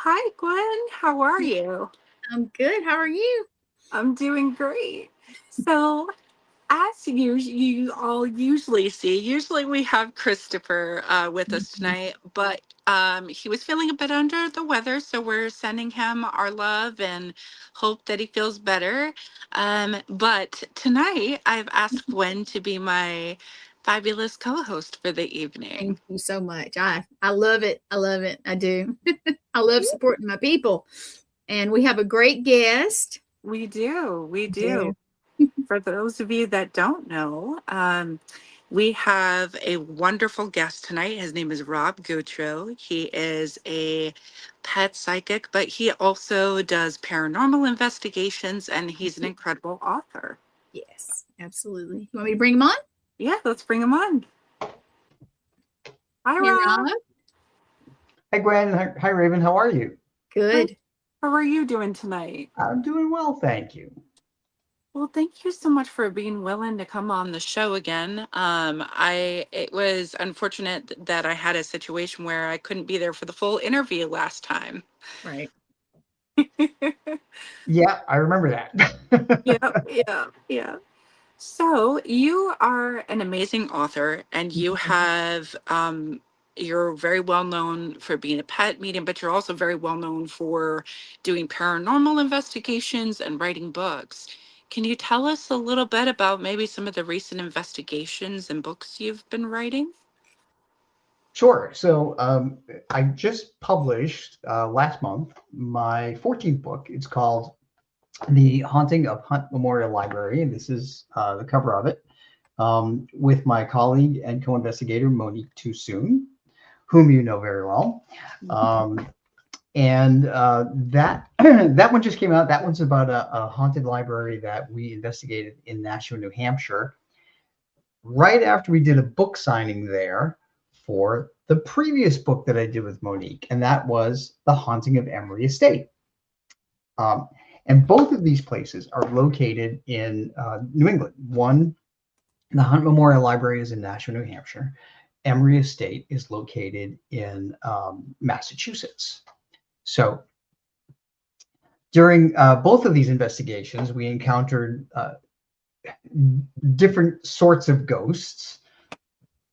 hi Gwen. How are you? I'm good. How are you? I'm doing great. So, as you all usually see, usually we have Christopher with us Mhm. tonight, but he was feeling a bit under the weather, so we're sending him our love and hope that he feels better. But tonight, I've asked Gwen to be my fabulous co-host for the evening. Thank you so much. I love it. I love it. I do. I love supporting my people. And we have a great guest. We do, we I do. do. For those of you that don't know, we have a wonderful guest tonight. His name is Rob Gutro. He is a pet psychic, but he also does paranormal investigations and he's an incredible author. Yes, absolutely. You want me to bring him on? Yeah, let's bring him on. Hi, Hey, Rob. Rob. Hi, Gwen. Hi, Raven. How are you? Good. Good. How are you doing tonight? I'm doing well, thank you. Well, thank you so much for being willing to come on the show again. It was unfortunate that I had a situation where I couldn't be there for the full interview last time. Right. Yeah, I remember Yeah, that. yeah, yeah. So you are an amazing author, and you have you're very well known for being a pet medium, but you're also very well known for doing paranormal investigations and writing books. Can you tell us a little bit about maybe some of the recent investigations and books you've been writing? Sure. So I just published last month my 14th book. It's called The Haunting of Hunt Memorial Library, and this is the cover of it, with my colleague and co-investigator Monique Too Soon, whom you know very well. Um, and that that one just came out. That one's about a haunted library that we investigated in Nashua, New Hampshire, right after we did a book signing there for the previous book that I did with Monique, and that was The Haunting of Emery Estate. Um, and both of these places are located in New England. One, the Hunt Memorial Library is in Nashua, New Hampshire. Emery Estate is located in Massachusetts. So during both of these investigations, we encountered different sorts of ghosts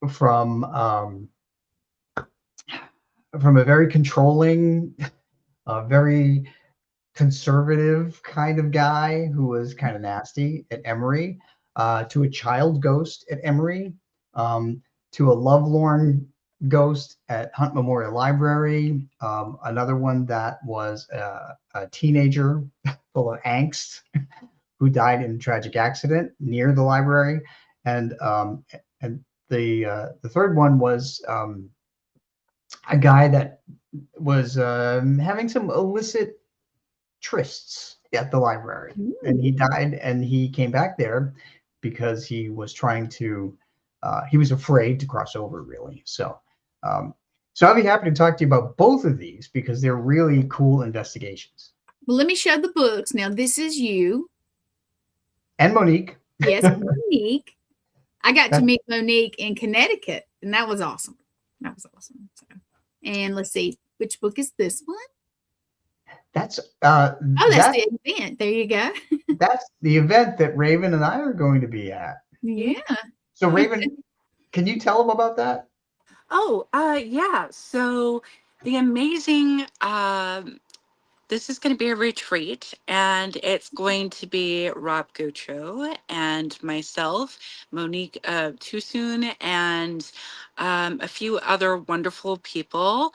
from a very controlling, very conservative kind of guy who was kind of nasty at Emory, to a child ghost at Emory, to a lovelorn ghost at Hunt Memorial Library, another one that was a teenager full of angst who died in a tragic accident near the library, and the third one was a guy that was having some illicit trysts at the library, and he Ooh. died, and he came back there because he was trying to he was afraid to cross over, really. Um, so I'll be happy to talk to you about both of these because they're really cool investigations. Well, let me show the books. Now, this is you. And Monique. Yes, Monique. I got to that, meet Monique in Connecticut, and that was awesome. That was awesome. So, and let's see, which book is this one? that's Oh, that's that the event. There you go. that's the event that Raven and I are going to be at. Yeah. So Raven, can you tell them about that? Oh, yeah. So the amazing this is going to be a retreat, and it's going to be Rob Gutro and myself, Monique Too Soon, and a few other wonderful people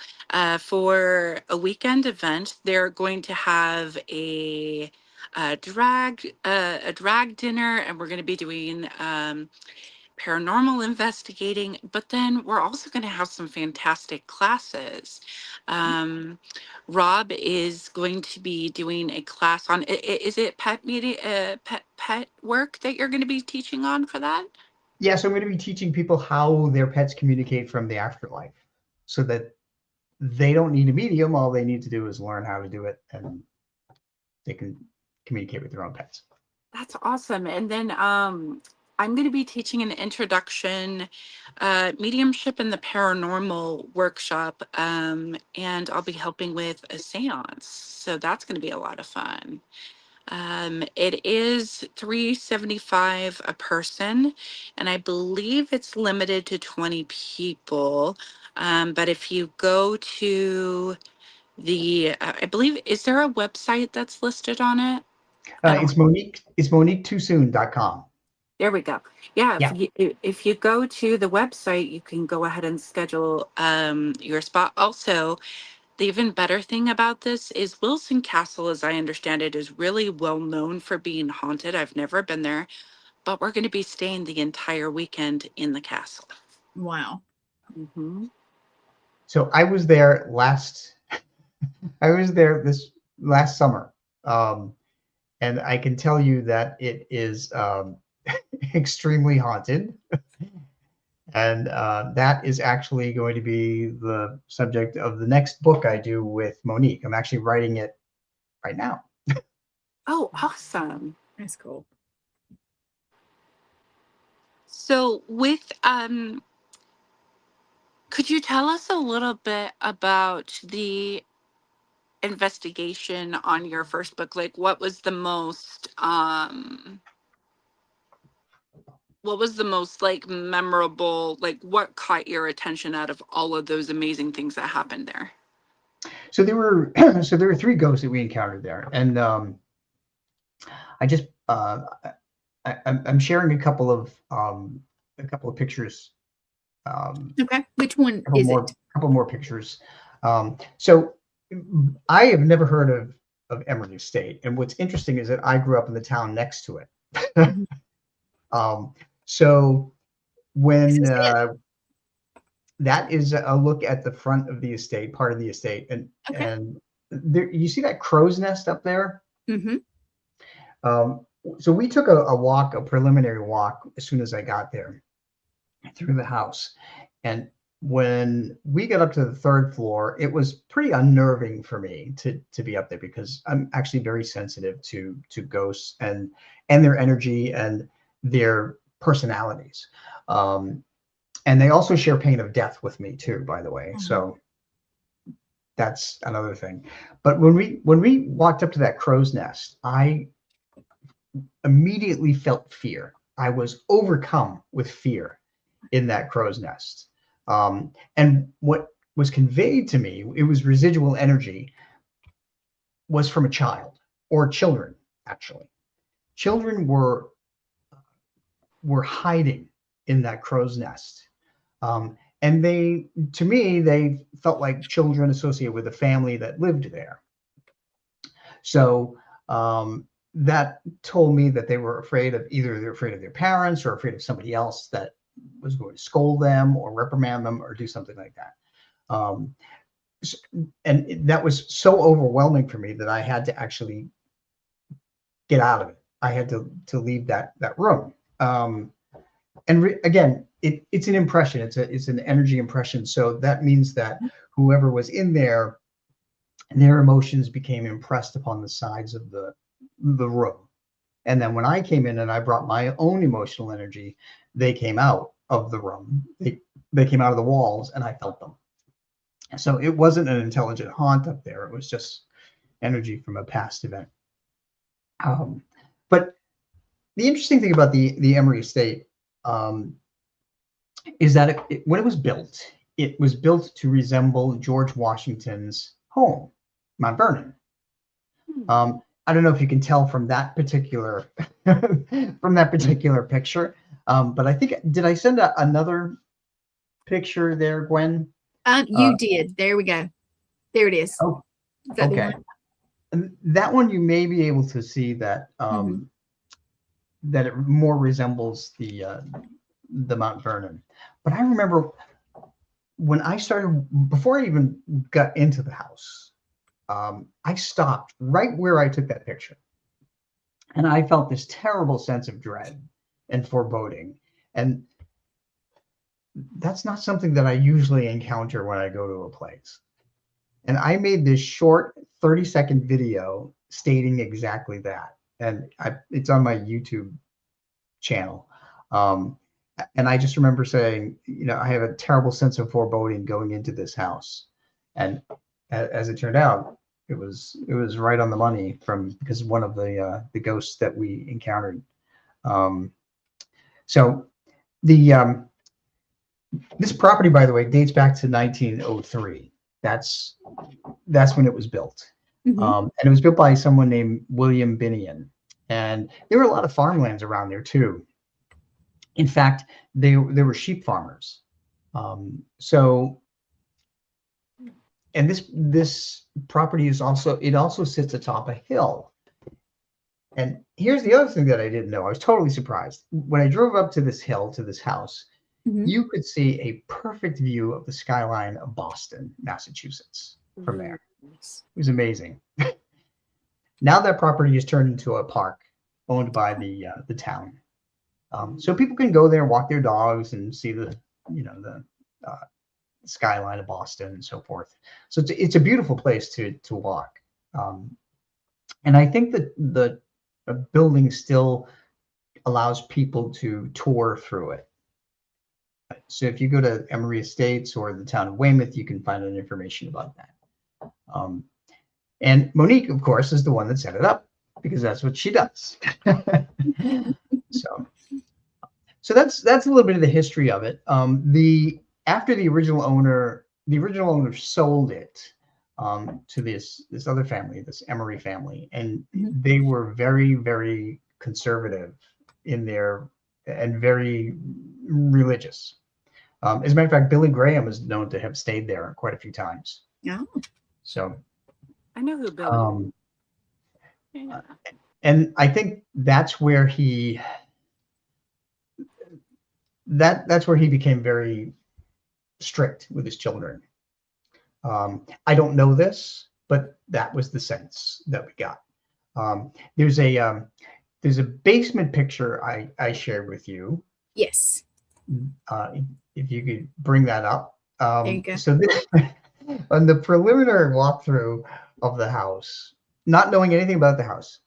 for a weekend event. They're going to have a drag dinner, and we're going to be doing paranormal investigating, but then we're also going to have some fantastic classes. Um, Rob is going to be doing a class on, is it pet media, pet work that you're going to be teaching on for that? Yeah, so I'm going to be teaching people how their pets communicate from the afterlife so that they don't need a medium. All they need to do is learn how to do it, and they can communicate with their own pets. That's awesome. And then I'm going to be teaching an introduction, mediumship and the paranormal workshop, and I'll be helping with a seance. So that's going to be a lot of fun. It is $375 a person, and I believe it's limited to 20 people. But if you go to I believe, is there a website that's listed on it? I don't. It's MoniqueTooSoon.com. There we go. Yeah, Yeah. if you go to the website, you can go ahead and schedule your spot. Also, the even better thing about this is Wilson Castle, as I understand it, is really well known for being haunted. I've never been there, but we're going to be staying the entire weekend in the castle. Wow. Hmm. So I was there this last summer. And I can tell you that it is extremely haunted. And that is actually going to be the subject of the next book I do with Monique. I'm actually writing it right now. Oh, awesome. That's cool. So could you tell us a little bit about the investigation on your first book? Like what was the most like memorable, like what caught your attention out of all of those amazing things that happened there? So there were three ghosts that we encountered there, and I just I'm sharing a couple of pictures. Okay. Which one is it? Couple more pictures. So I have never heard of Emery Estate, and what's interesting is that I grew up in the town next to it. So when that is a look at the front of the estate, part of the estate, and Okay. and there you see that crow's nest up there. Mm-hmm. So we took a preliminary walk as soon as I got there through the house, and when we got up to the third floor, it was pretty unnerving for me to be up there because I'm actually very sensitive to ghosts and their energy and their personalities. And they also share pain of death with me too, by the way. Mm-hmm. So that's another thing. But when we walked up to that crow's nest, I immediately felt fear. I was overcome with fear in that crow's nest. And what was conveyed to me, it was residual energy, was from a child or children, actually. Children were hiding in that crow's nest. And to me, they felt like children associated with a family that lived there. So that told me that they were afraid of they're afraid of their parents or afraid of somebody else that was going to scold them or reprimand them or do something like that. And that was so overwhelming for me that I had to actually get out of it. I had to leave that room. Again, it's an impression. It's an energy impression. So that means that whoever was in there, their emotions became impressed upon the sides of the room. And then when I came in and I brought my own emotional energy, they came out of the room. They came out of the walls, and I felt them. So it wasn't an intelligent haunt up there. It was just energy from a past event. But the interesting thing about the Emery Estate is that when it was built to resemble George Washington's home, Mount Vernon. I don't know if you can tell from that particular picture, but I think, did I send another picture there, Gwen? You did. There we go. There it is. Oh, is that okay. And that one you may be able to see that that it more resembles the Mount Vernon. But I remember when I started, before I even got into the house, I stopped right where I took that picture. And I felt this terrible sense of dread and foreboding. And that's not something that I usually encounter when I go to a place. And I made this short 30-second video stating exactly that. And it's on my YouTube channel. Um, and I just remember saying, I have a terrible sense of foreboding going into this house. And as it turned out, it was right on the money because one of the ghosts that we encountered. So the this property, by the way, dates back to 1903. That's when it was built. And it was built by someone named William Binion. And there were a lot of farmlands around there too. In fact, they were sheep farmers. So, and this property also sits atop a hill. And here's the other thing that I didn't know. I was totally surprised. When I drove up to this hill, to this house, you could see a perfect view of the skyline of Boston, Massachusetts from there. It was amazing. Now that property is turned into a park owned by the town. So people can go there and walk their dogs and see the skyline of Boston and so forth. So it's a beautiful place to walk. And I think that the building still allows people to tour through it. So if you go to Emery Estates or the town of Weymouth, you can find out information about that. And Monique, of course, is the one that set it up because that's what she does. So that's a little bit of the history of it. After the original owner sold it to this other family, this Emery family, and they were very, very conservative in their and very religious. As a matter of fact, Billy Graham is known to have stayed there quite a few times. Yeah. So I know who Billy. Yeah. And I think that's where he became very strict with his children. I don't know this, but that was the sense that we got. There's a basement picture I shared with you. Yes. If you could bring that up. There you go. So this, on the preliminary walkthrough of the house, not knowing anything about the house,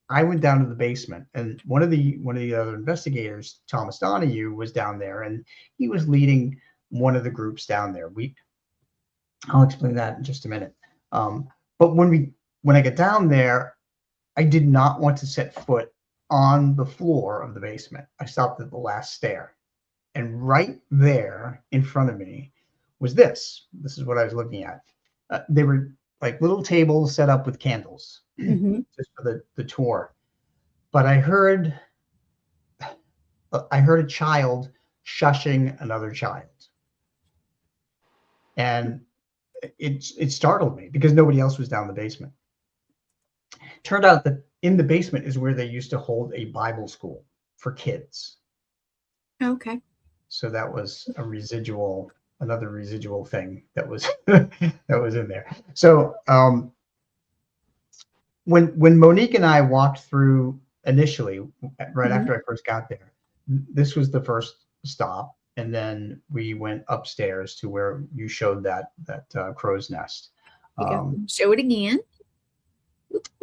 I went down to the basement, and one of the other investigators, Thomas Donahue, was down there, and he was leading one of the groups down there. I'll explain that in just a minute. But when I got down there, I did not want to set foot on the floor of the basement. I stopped at the last stair, and right there in front of me was this. This is what I was looking at. They were like little tables set up with candles just for the tour. But I heard a child shushing another child, and it startled me because nobody else was down the basement. Turned out that in the basement is where they used to hold a Bible school for kids. Okay. So that was another residual thing that was that was in there. So when Monique and I walked through initially, right after I first got there, this was the first stop, and then we went upstairs to where you showed that crow's nest. Show it again.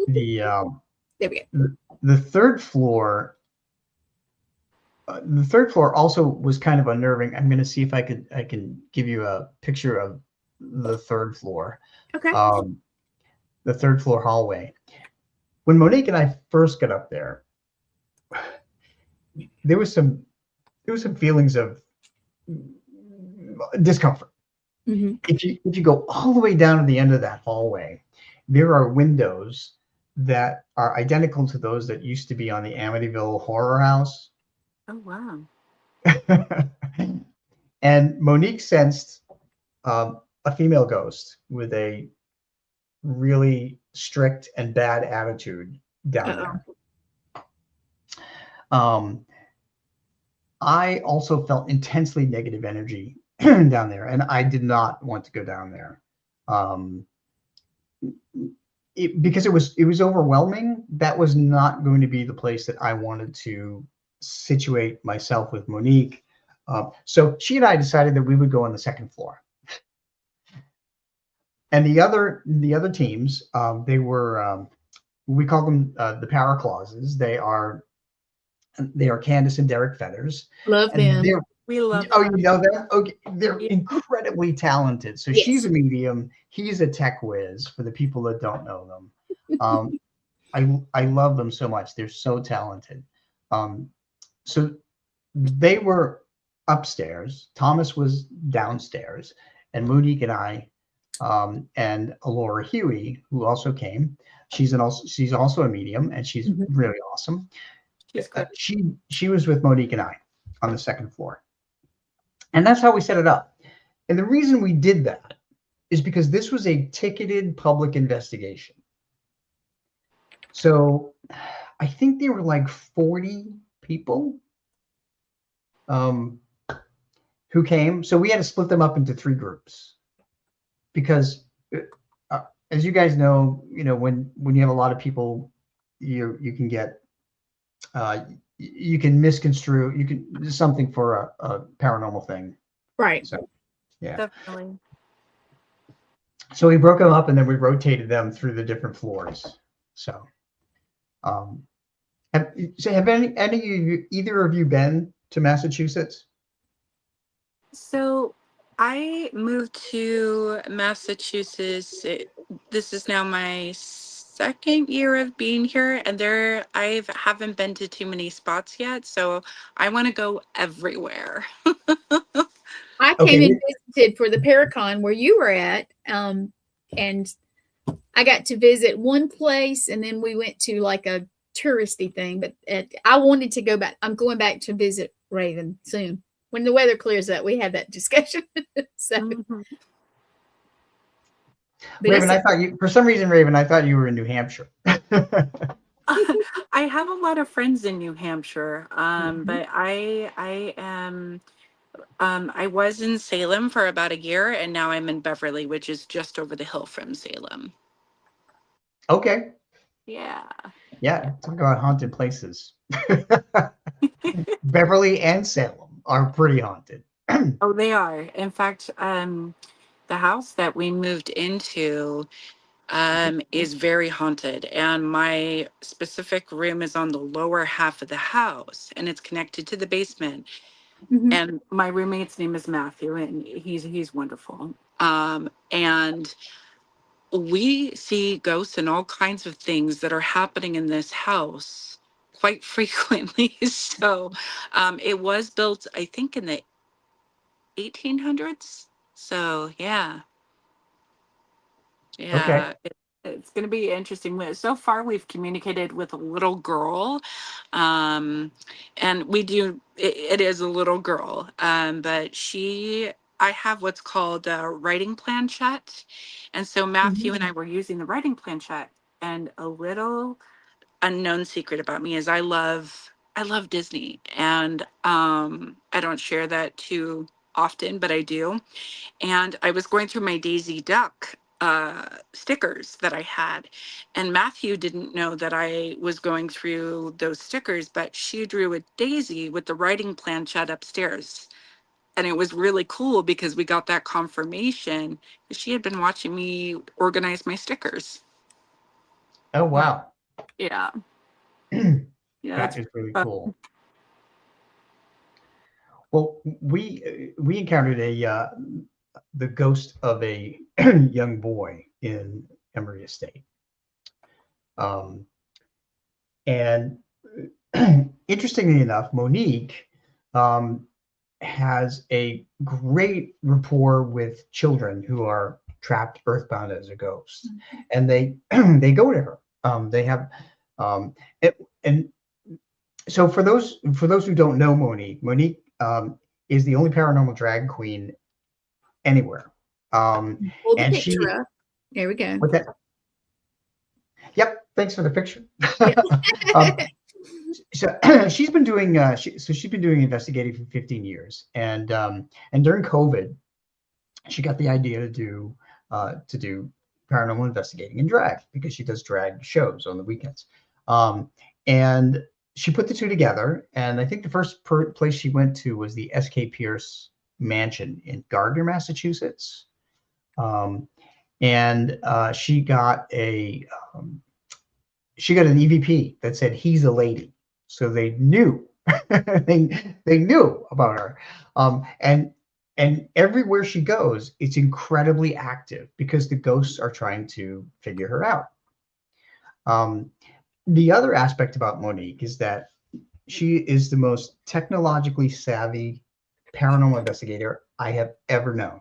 There we go. The third floor. The third floor also was kind of unnerving. I'm going to see if I can give you a picture of the third floor. Okay. The third floor hallway. When Monique and I first got up there, there was some feelings of discomfort. If you go all the way down to the end of that hallway, there are windows that are identical to those that used to be on the Amityville Horror House. Oh, wow. And Monique sensed a female ghost with a really strict and bad attitude down there. I also felt intensely negative energy down there, and I did not want to go down there. Because it was overwhelming. That was not going to be the place that I wanted to situate myself with Monique. So she and I decided that we would go on the second floor. And the other teams, they were we call them the power clauses. They are They are Candace and Derek Feathers, Love and them. they're We love oh, them. you know that? Okay, they're Yeah. incredibly talented. So she's Yes. a medium, he's a tech whiz. For the people that don't know them, I love them so much. They're so talented. Um, so they were upstairs. Thomas was downstairs, and Monique and I, and Alora Huey, who also came. She's also a medium, and she's Mhm. really awesome. She's great. She was with Monique and I on the second floor, and that's how we set it up. And the reason we did that is because this was a ticketed public investigation. So I think there were like 40 people um, who came. So we had to split them up into 3 groups because, as you guys know, when you have a lot of people, you can get you can misconstrue something for a paranormal thing. Right. So yeah. Definitely. So we broke them up and then we rotated them through the different floors. So, have any of you, either of you, been to Massachusetts? So I moved to Massachusetts. This is now my second year of being here, and I haven't been to too many spots yet. So I want to go everywhere. I Okay. came and visited for the Paracon where you were at, and I got to visit one place, and then we went to like a touristy thing. But I wanted to go back. I'm going back to visit Raven soon when the weather clears up. We had that discussion. So, Mhm. but Raven, I thought you, for some reason, Raven, I thought you were in New Hampshire. I have a lot of friends in New Hampshire, Mhm. but I am I was in Salem for about a year, and now I'm in Beverly, which is just over the hill from Salem. Okay. Yeah. Yeah. Talk about haunted places. Beverly and Salem are pretty haunted. Oh, they are. In fact, the house that we moved into is very haunted, and my specific room is on the lower half of the house, and it's connected to the basement. Mhm. And my roommate's name is Matthew, and he's wonderful. And we see ghosts and all kinds of things that are happening in this house quite frequently. So, it was built, I think, in the 1800s. So, yeah. Okay. Yeah, it's going to be interesting. So far, we've communicated with a little girl, um, and it is a little girl, but I have what's called a writing planchette. And so Mhm. Matthew and I were using the writing planchette, and a little unknown secret about me is I love Disney, and I don't share that too often, but I do. And I was going through my Daisy Duck stickers that I had, and Matthew didn't know that I was going through those stickers, but she drew a daisy with the writing planchette upstairs. And it was really cool because we got that confirmation that she had been watching me organize my stickers. Oh, wow. Yeah. Yeah, That that's is really fun. cool. Well, we encountered the ghost of a young boy in Emory Estate. Um, and interestingly enough, Monique um, has a great rapport with children who are trapped earthbound as a ghost, and they they go to her. They have um, it, and so for those who don't know Monique is the only paranormal drag queen anywhere. Pull the And picture she up. There we go. with that. Yep. Thanks for the picture. Yep. um, so she's been doing investigating for 15 years, and during COVID, she got the idea to do paranormal investigating in drag because she does drag shows on the weekends, and she put the two together. And I think the first place she went to was the S.K. Pierce Mansion in Gardner, Massachusetts, and she got an EVP that said he's a lady. so they knew. they knew about her. And everywhere she goes, it's incredibly active because the ghosts are trying to figure her out. The other aspect about Monique is that she is the most technologically savvy paranormal investigator I have ever known.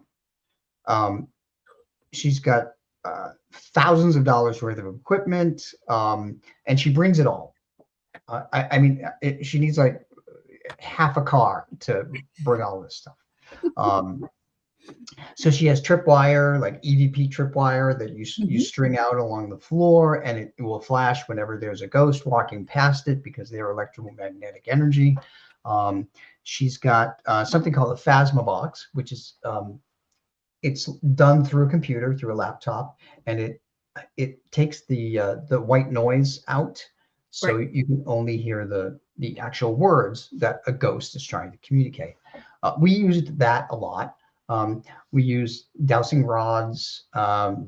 She's got thousands of dollars worth of equipment, and she brings it all. I mean, she needs like half a car to bring all this stuff. So she has tripwire, like EVP tripwire that you string out along the floor, and it will flash whenever there's a ghost walking past it because they're electromagnetic energy. She's got something called a Phasma box, which is it's done through a computer, through a laptop, and it takes the white noise out, so you can only hear the actual words that a ghost is trying to communicate. We used that a lot. We use dowsing rods, K2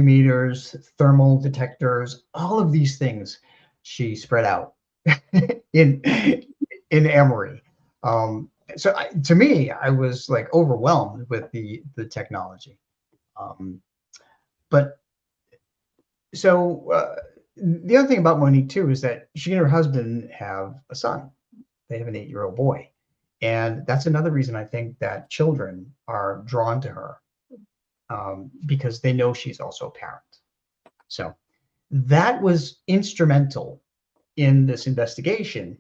meters, thermal detectors, all of these things she spread out in Emory. So to me, I was like overwhelmed with the technology. But so the other thing about Monique too is that she and her husband have a son. They have an 8-year-old boy. And that's another reason I think that children are drawn to her, because they know she's also a parent. So that was instrumental in this investigation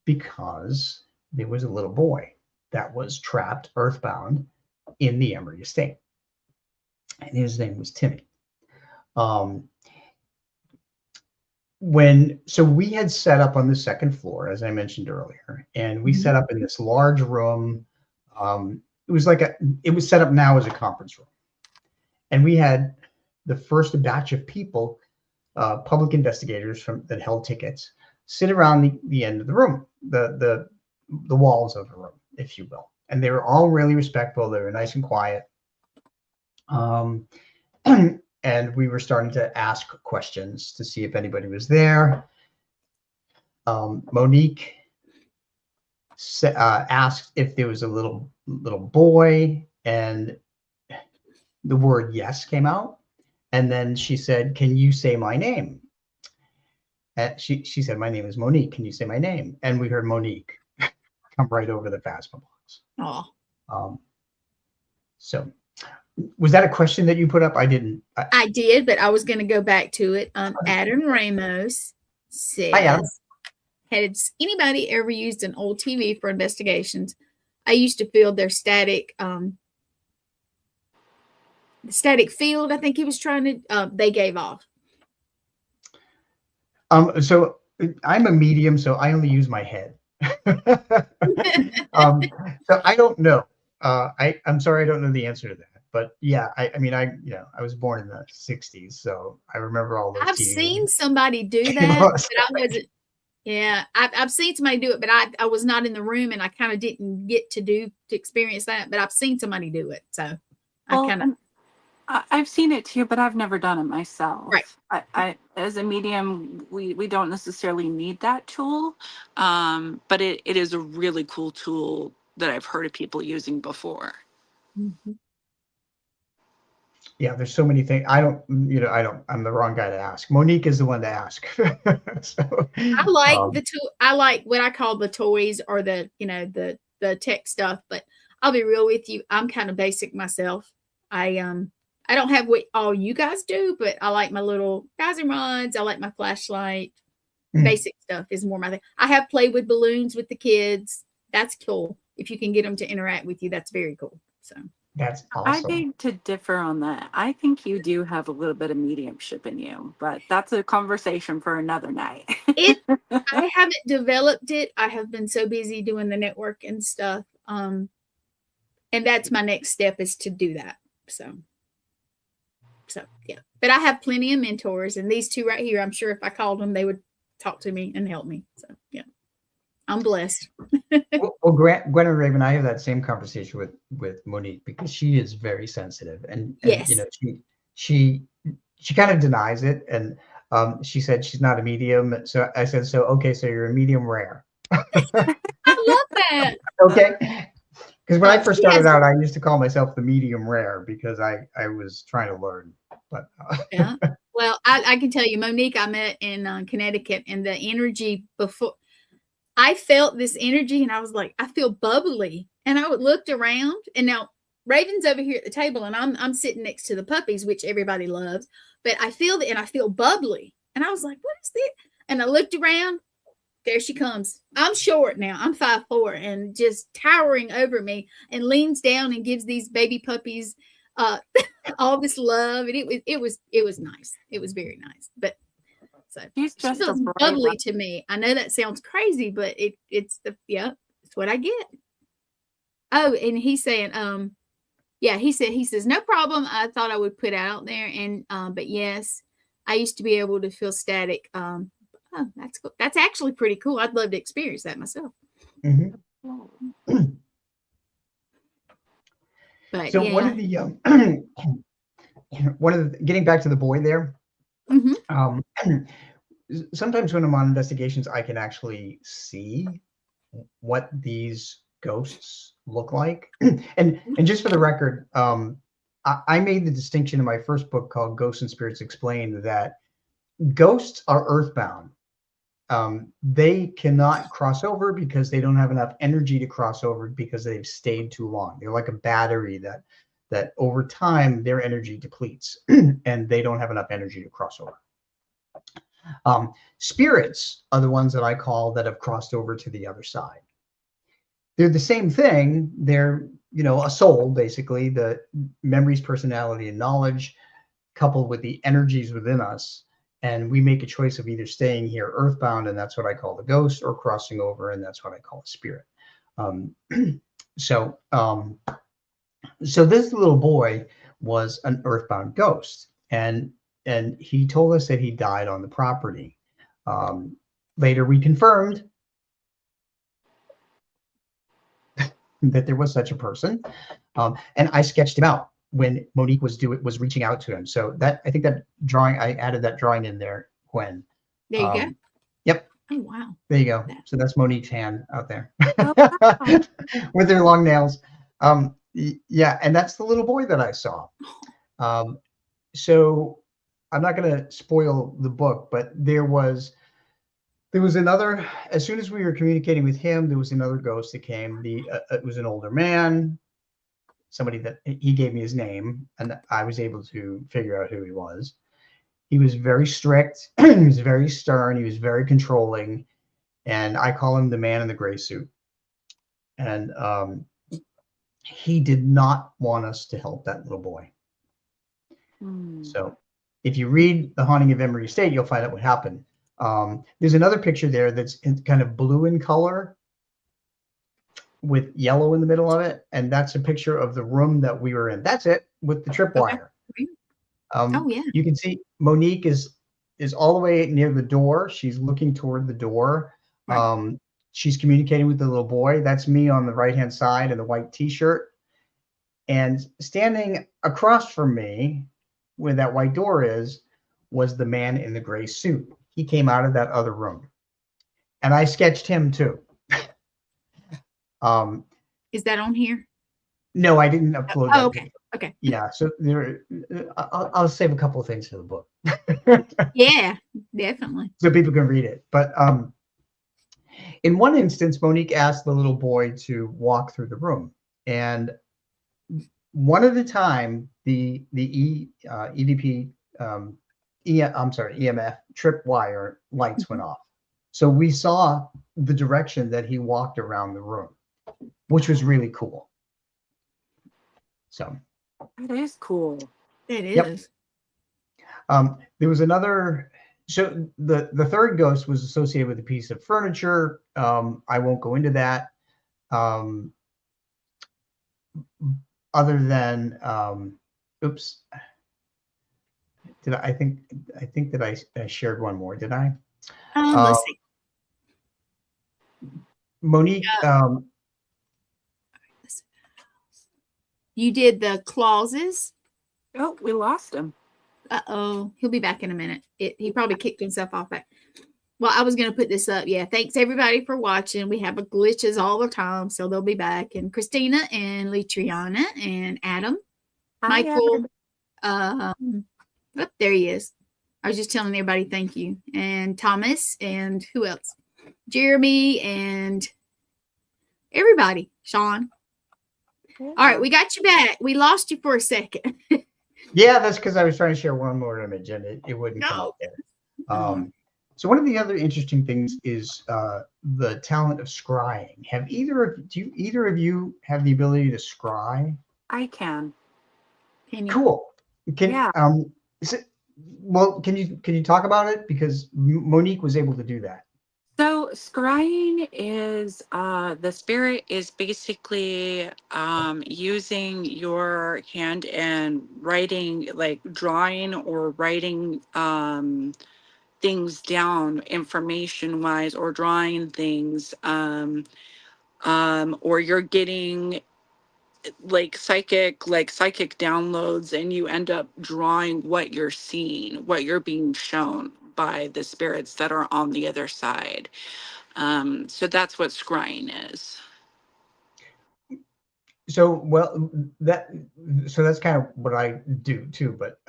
because there was a little boy that was trapped earthbound in the Emory estate. And his name was Timmy. So we had set up on the second floor, as I mentioned earlier, and we set up in this large room. It was set up now as a conference room, and we had the first batch of people, public investigators that held tickets, sit around the end of the room, the walls of the room, if you will, and they were all really respectful. They were nice and quiet. And we were starting to ask questions to see if anybody was there. Monique asked if there was a little boy, and the word yes came out. And then she said, "Can you say my name?" And she said, "My name is Monique. Can you say my name?" And we heard Monique come right over the Phasma box. Oh. So was that a question that you put up? I didn't. I did, but I was going to go back to it. Adam Ramos says, Hi, Adam. Has anybody ever used an old TV for investigations? I used to feel their static field, I think he was trying to, they gave off. So I'm a medium, so I only use my head. So I don't know. I'm sorry, I don't know the answer to that. But yeah, I mean, I was born in the 60s, so I remember all those. I've seen somebody do that, but I wasn't. Yeah, I've seen somebody do it, but I was not in the room, and I kind of didn't get to experience that. But I've seen somebody do it, so I've seen it too, but I've never done it myself. Right. I as a medium, we don't necessarily need that tool, but it is a really cool tool that I've heard of people using before. Mm-hmm. Yeah, there's so many things. I'm the wrong guy to ask. Monique is the one to ask. So, I like the tool. I like what I call the toys or the tech stuff, but I'll be real with you. I'm kind of basic myself. I don't have what all you guys do, but I like my little dowsing rods. I like my flashlight. Basic stuff is more my thing. I have played with balloons with the kids. That's cool. If you can get them to interact with you, that's very cool. So that's awesome. I beg to differ on that. I think you do have a little bit of mediumship in you, but that's a conversation for another night. I haven't developed it. I have been so busy doing the network and stuff. And that's my next step, is to do that. So yeah. But I have plenty of mentors, and these two right here, I'm sure if I called them, they would talk to me and help me. So yeah. I'm blessed. Well, Gwen and Raven, I have that same conversation with Monique, because she is very sensitive, and yes, she kind of denies it, and She said she's not a medium. So I said, so, okay, so you're a medium rare. I love that. Okay. Because when I first She has, started out, I used to call myself the medium rare because I was trying to learn. But yeah. Well, I can tell you, Monique, I met in Connecticut, and the energy before I felt this energy, and I was like, I feel bubbly. And I looked around, and now Raven's over here at the table, and I'm sitting next to the puppies, which everybody loves. But I feel that, and I feel bubbly. And I was like, what is this? And I looked around. There she comes. I'm short now. I'm 5'4", and just towering over me, and leans down and gives these baby puppies all this love. And it was nice. It was very nice. But so He's she just a feels bright bubbly to me. I know that sounds crazy, but it's what I get. Oh, and he's saying, yeah, he says, no problem. I thought I would put out there. And but yes, I used to be able to feel static. Oh, that's cool. That's actually pretty cool. I'd love to experience that myself. mhm. But So yeah. one of the getting back to the boy there. Mm-hmm. Sometimes when I'm on investigations, I can actually see what these ghosts look like. And just for the record, I made the distinction in my first book called Ghosts and Spirits Explained that ghosts are earthbound. They cannot cross over because they don't have enough energy to cross over because they've stayed too long. They're like a battery that over time their energy depletes and they don't have enough energy to cross over. Spirits are the ones that I call that have crossed over to the other side. They're the same thing. They're, a soul, basically, the memories, personality, and knowledge coupled with the energies within us. And we make a choice of either staying here earthbound, and that's what I call the ghost, or crossing over, and that's what I call a spirit. So this little boy was an earthbound ghost, and he told us that he died on the property. Later, we confirmed that there was such a person, and I sketched him out when Monique was reaching out to him. So that, I think that drawing, I added that drawing in there when. There you go. Yep. Oh wow. There you go. So that's Monique's hand out there Oh, wow. with their long nails. Yeah, and that's the little boy that I saw. So I'm not going to spoil the book, but there was another. As soon as we were communicating with him, there was another ghost that came. It was an older man. Somebody that he gave me his name, and I was able to figure out who he was. He was very strict. He was very stern. He was very controlling, and I call him the man in the gray suit. And he did not want us to help that little boy. So if you read The Haunting of Emery Estate, you'll find out what happened. There's another picture there that's kind of blue in color with yellow in the middle of it, and that's a picture of the room that we were in. That's it, with the tripwire. Oh yeah. You can see Monique is all the way near the door. She's looking toward the door. Right. She's communicating with the little boy. That's me on the right-hand side in the white t-shirt. And standing across from me where that white door is was the man in the gray suit. He came out of that other room. And I sketched him too. Is that on here? No, I didn't upload that. Okay. Okay. Yeah, so I'll save a couple of things for the book. Yeah, definitely. So people can read it. But in one instance, Monique asked the little boy to walk through the room, and one at a time, the EVP, EMF tripwire lights went off. So we saw the direction that he walked around the room, which was really cool. So That is cool. It is. Yep. There was another. So the third ghost was associated with a piece of furniture. I won't go into that. Other than, oops. I think that I shared one more. Did I? Let's see. Monique. You did the clauses. Oh, we lost him. Uh-oh. He'll be back in a minute. He probably kicked himself off back. Well, I was going to put this up. Yeah. Thanks everybody for watching. We have glitches all the time, so they'll be back. And Christina and Litriana and Adam, Hi, Michael. There he is. I was just telling everybody thank you. And Thomas and who else? Jeremy and everybody. Sean. All right. We got you back. We lost you for a second. Yeah, that's because I was trying to share one more image and it wouldn't come up there. So one of the other interesting things is the talent of scrying. Do either of you have the ability to scry? I can. Can you? Cool. Yeah. Can you talk about it, because Monique was able to do that? So scrying is the spirit is basically using your hand and writing, like drawing or writing things down information wise, or drawing things, or you're getting like psychic downloads, and you end up drawing what you're seeing, what you're being shown by the spirits that are on the other side. So that's what scrying is. So that's kind of what I do too. But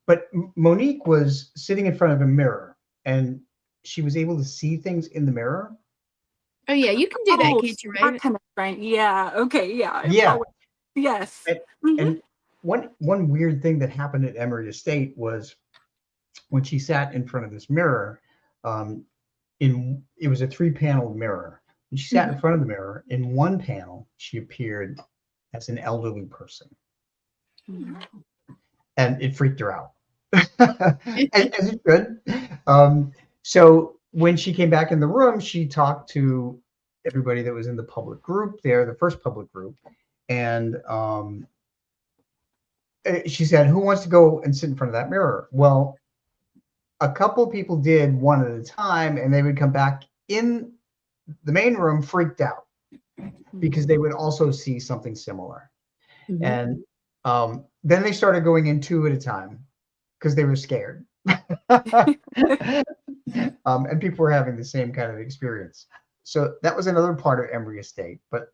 but Monique was sitting in front of a mirror and she was able to see things in the mirror. Oh yeah, you can do that, can't you, Raven? Kind of scrying. Yeah. Okay. Yeah. Yeah. Yes. And one weird thing that happened at Emory Estate was when she sat in front of this mirror, it was a 3-panel mirror. When she sat in front of the mirror, in one panel, she appeared as an elderly person. And it freaked her out. As it should. So when she came back in the room, she talked to everybody that was in the public group there, the first public group. And she said, who wants to go and sit in front of that mirror? Well, a couple of people did one at a time, and they would come back in the main room freaked out because they would also see something similar. And then they started going in 2 at a time because they were scared. And people were having the same kind of experience. So that was another part of Emory Estate. But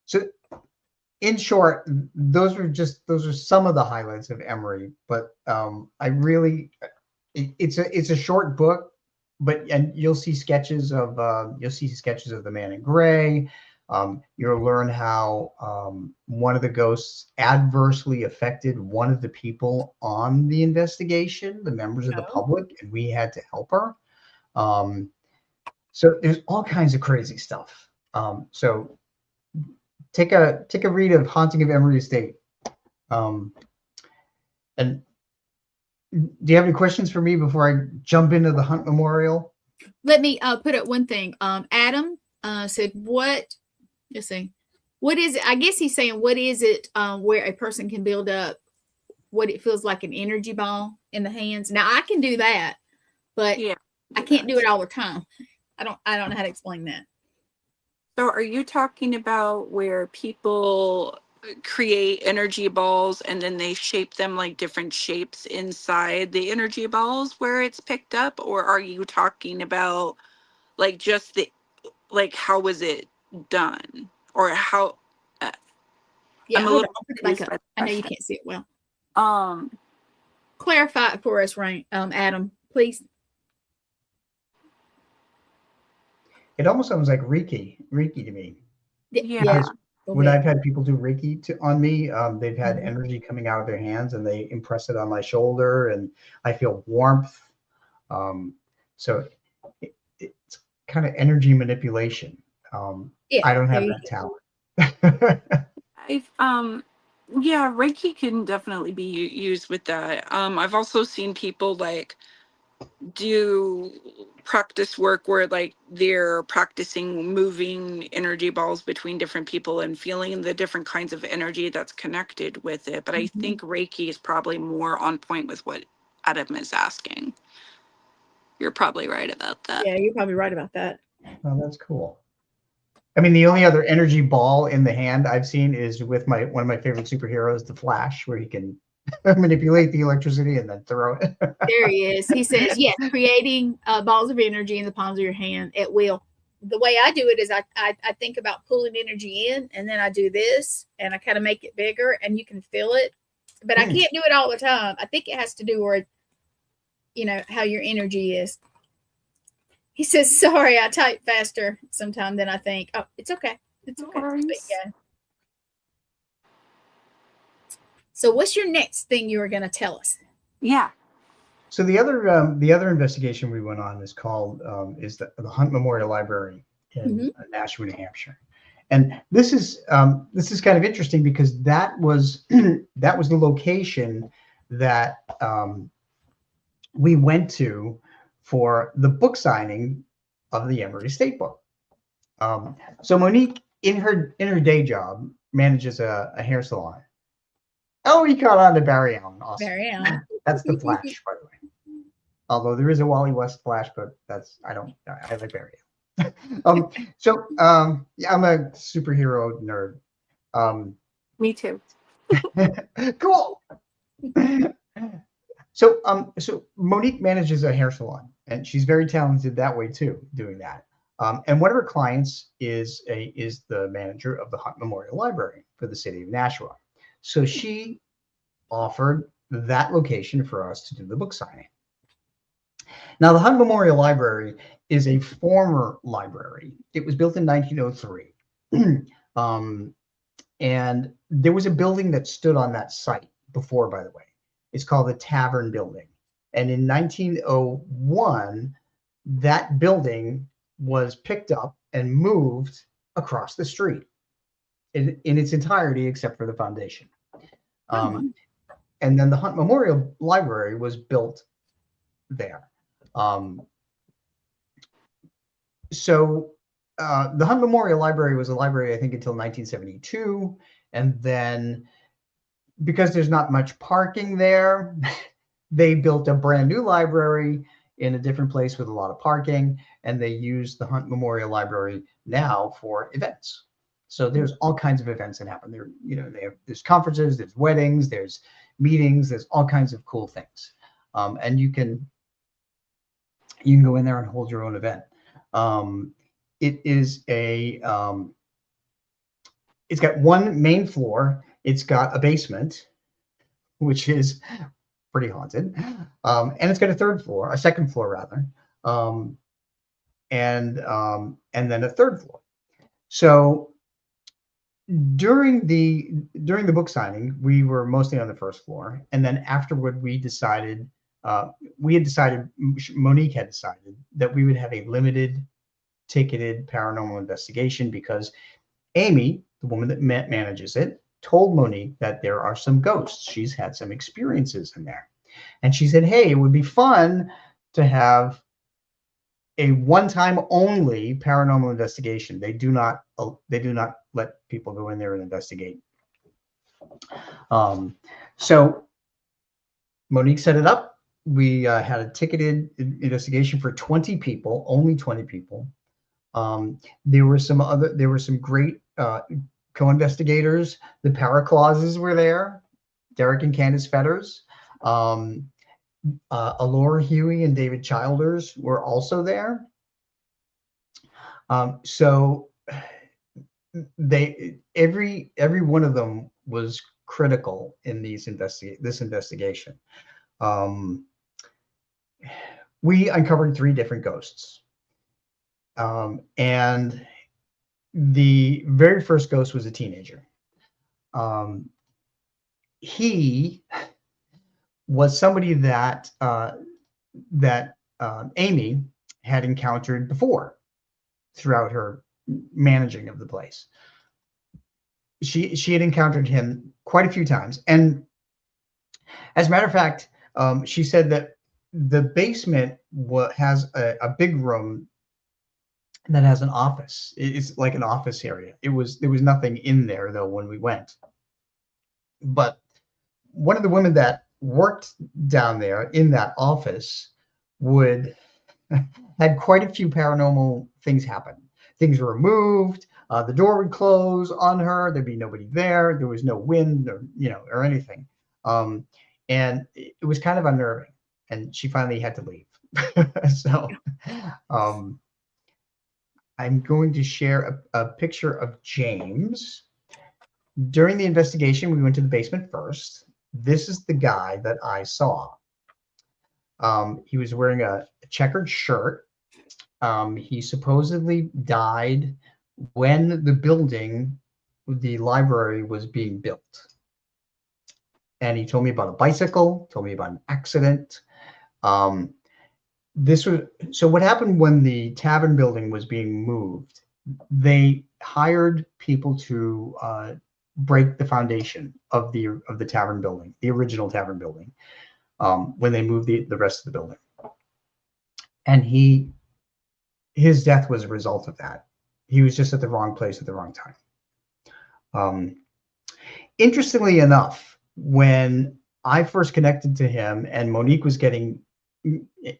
so in short, those are some of the highlights of Emory. But it's a short book, and you'll see sketches of the man in gray. You'll learn how one of the ghosts adversely affected one of the people on the investigation, the members of the public, and we had to help her. So there's all kinds of crazy stuff. So take a read of Haunting of Emory Estate. And do you have any questions for me before I jump into the Hunt Memorial? Let me put up one thing. Adam said, what? Let's see. What is it? I guess he's saying, what is it where a person can build up what it feels like an energy ball in the hands? Now I can do that, but I can't do it all the time. I don't know how to explain that. So are you talking about where people create energy balls and then they shape them like different shapes inside the energy balls where it's picked up? Or are you talking about like just how was it done, or how? I'm a little confused. I know you can't see it well. Clarify it for us, Adam, please. It almost sounds like Reiki to me. Yeah. When I've had people do Reiki on me, they've had energy coming out of their hands and they impress it on my shoulder and I feel warmth. So it's kind of energy manipulation. I don't have that talent. Reiki can definitely be used with that. I've also seen people like do practice work where like they're practicing moving energy balls between different people and feeling the different kinds of energy that's connected with it. But I think Reiki is probably more on point with what Adam is asking. You're probably right about that. Yeah, you're probably right about that. Oh, that's cool. I mean, the only other energy ball in the hand I've seen is with one of my favorite superheroes, the Flash, where he can manipulate the electricity and then throw it. There he is. He says, yes, creating balls of energy in the palms of your hand at will. The way I do it is I think about pulling energy in, and then I do this, and I kind of make it bigger, and you can feel it. But I can't do it all the time. I think it has to do with, how your energy is. He says, sorry, I type faster sometimes than I think. Oh, it's okay. It's okay. But yeah. So what's your next thing you were going to tell us? Yeah. So the other investigation we went on is called is the Hunt Memorial Library in Nashua, New Hampshire, and this is kind of interesting because that was that was the location that we went to for the book signing of the Emory State book. So Monique, in her day job, manages a hair salon. Oh, he caught on to Barry Allen. Awesome. Barry Allen. That's the Flash, by the way. Although there is a Wally West Flash, but I like Barry Allen. Yeah, I'm a superhero nerd. Me too. Cool. So Monique manages a hair salon, and she's very talented that way too, doing that. And one of her clients is the manager of the Hunt Memorial Library for the city of Nashua. So she offered that location for us to do the book signing. Now, the Hunt Memorial Library is a former library. It was built in 1903. And there was a building that stood on that site before, by the way. It's called the Tavern Building. And in 1901, that building was picked up and moved across the street in its entirety, except for the foundation. And then the Hunt Memorial Library was built there. So the Hunt Memorial Library was a library, I think, until 1972. And then because there's not much parking there, they built a brand new library in a different place with a lot of parking. And they use the Hunt Memorial Library now for events. So there's all kinds of events that happen there. There's conferences, there's weddings, there's meetings, there's all kinds of cool things. And you can go in there and hold your own event. It is it's got one main floor. It's got a basement, which is pretty haunted. And it's got a second floor rather. And then a third floor. So during the book signing, we were mostly on the first floor. And then afterward, Monique had decided that we would have a limited ticketed paranormal investigation because Amy, the woman that manages it, told Monique that there are some ghosts. She's had some experiences in there. And she said, hey, it would be fun to have a one-time only paranormal investigation. They do not let people go in there and investigate. So Monique set it up. We had a ticketed investigation for 20 people, only 20 people. There were some great co-investigators. The Paraclauses were there. Derek and Candace Fetters. Alora Huey and David Childers were also there. So every one of them was critical in this investigation. We uncovered 3 different ghosts. And the very first ghost was a teenager. He was somebody that Amy had encountered before throughout her managing of the place. She had encountered him quite a few times. And as a matter of fact, she said that the basement has a big room that has an office. It's like an office area. There was nothing in there though when we went. But one of the women that worked down there in that office had quite a few paranormal things happen. things were removed. The door would close on her. There'd be nobody there. There was no wind or, or anything. And it was kind of unnerving. And she finally had to leave. So I'm going to share a picture of James. During the investigation, we went to the basement first. This is the guy that I saw. He was wearing a checkered shirt. He supposedly died when the library was being built. And he told me about a bicycle, told me about an accident. So what happened when the tavern building was being moved? They hired people to break the foundation of the tavern building, the original tavern building, when they moved the rest of the building. And his death was a result of that. He was just at the wrong place at the wrong time. Interestingly enough, when I first connected to him and Monique was getting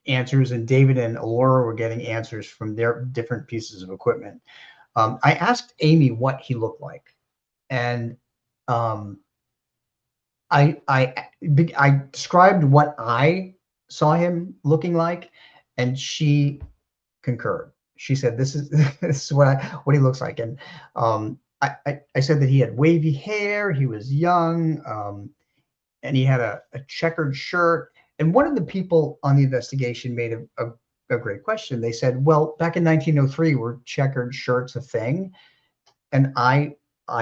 answers and David and Alora were getting answers from their different pieces of equipment, I asked Amy what he looked like. And I described what I saw him looking like, and she concurred. She said, "This is what he looks like." And I said that he had wavy hair, he was young, and he had a checkered shirt. And one of the people on the investigation made a great question. They said, "Well, back in 1903, were checkered shirts a thing?" And I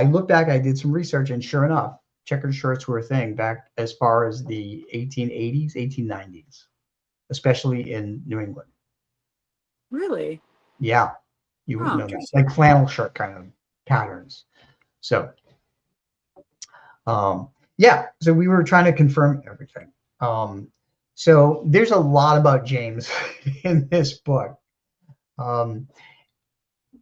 looked back, I did some research, and sure enough, checkered shirts were a thing back as far as the 1880s, 1890s, especially in New England. Really? Yeah, you would know that, like flannel shirt kind of patterns. So, yeah, so we were trying to confirm everything. So there's a lot about James in this book.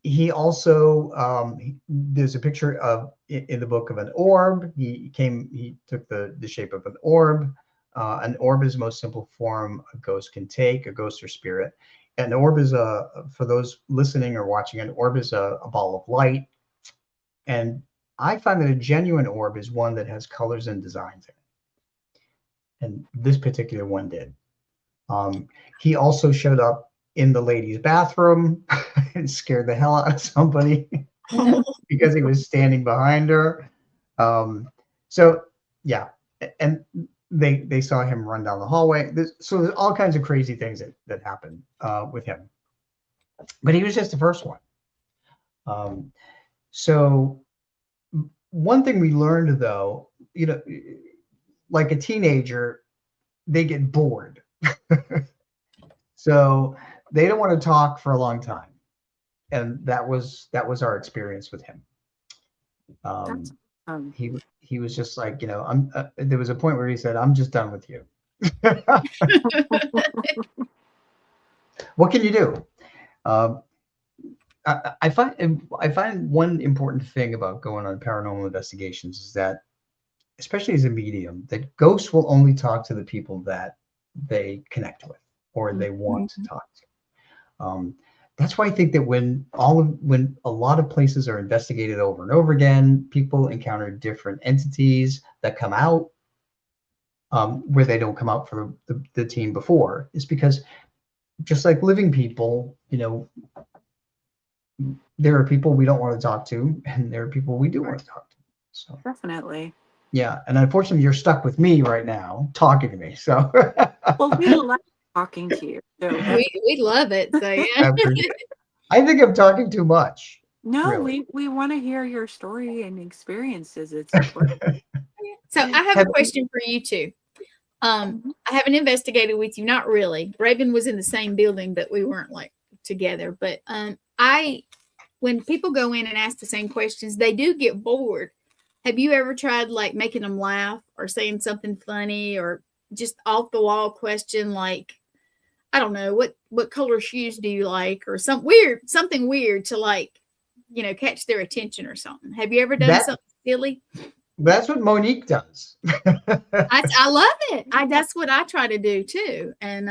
He also, there's a picture of in the book of an orb. He took the shape of an orb. An orb is the most simple form a ghost can take, a ghost or spirit. An orb is for those listening or watching, an orb is a ball of light. And I find that a genuine orb is one that has colors and designs in it. And this particular one did. He also showed up in the ladies' bathroom and scared the hell out of somebody because he was standing behind her. So yeah, and they saw him run down the hallway. So there's all kinds of crazy things that happened with him. But he was just the first one. So one thing we learned, though, like a teenager, they get bored. So they don't want to talk for a long time. And that was our experience with him. He was just like, there was a point where he said, "I'm just done with you." What can you do? I find one important thing about going on paranormal investigations is that, especially as a medium, that ghosts will only talk to the people that they connect with or they want to talk to. That's why I think that when a lot of places are investigated over and over again, people encounter different entities that come out where they don't come out for the team before. Is because just like living people, there are people we don't want to talk to, and there are people we do want to talk to. So Definitely. Yeah, and unfortunately, you're stuck with me right now, talking to me. So well, we love talking to you. So we love it. So yeah. I think I'm talking too much. No, really. we want to hear your story and experiences. It's important. So I have a question for you too. I haven't investigated with you, not really. Raven was in the same building, but we weren't like together. But when people go in and ask the same questions, they do get bored. Have you ever tried like making them laugh or saying something funny or just off the wall question like, I don't know, what color shoes do you like, or something weird to like, catch their attention or something? Have you ever done something silly? That's what Monique does. I love it. That's what I try to do too. And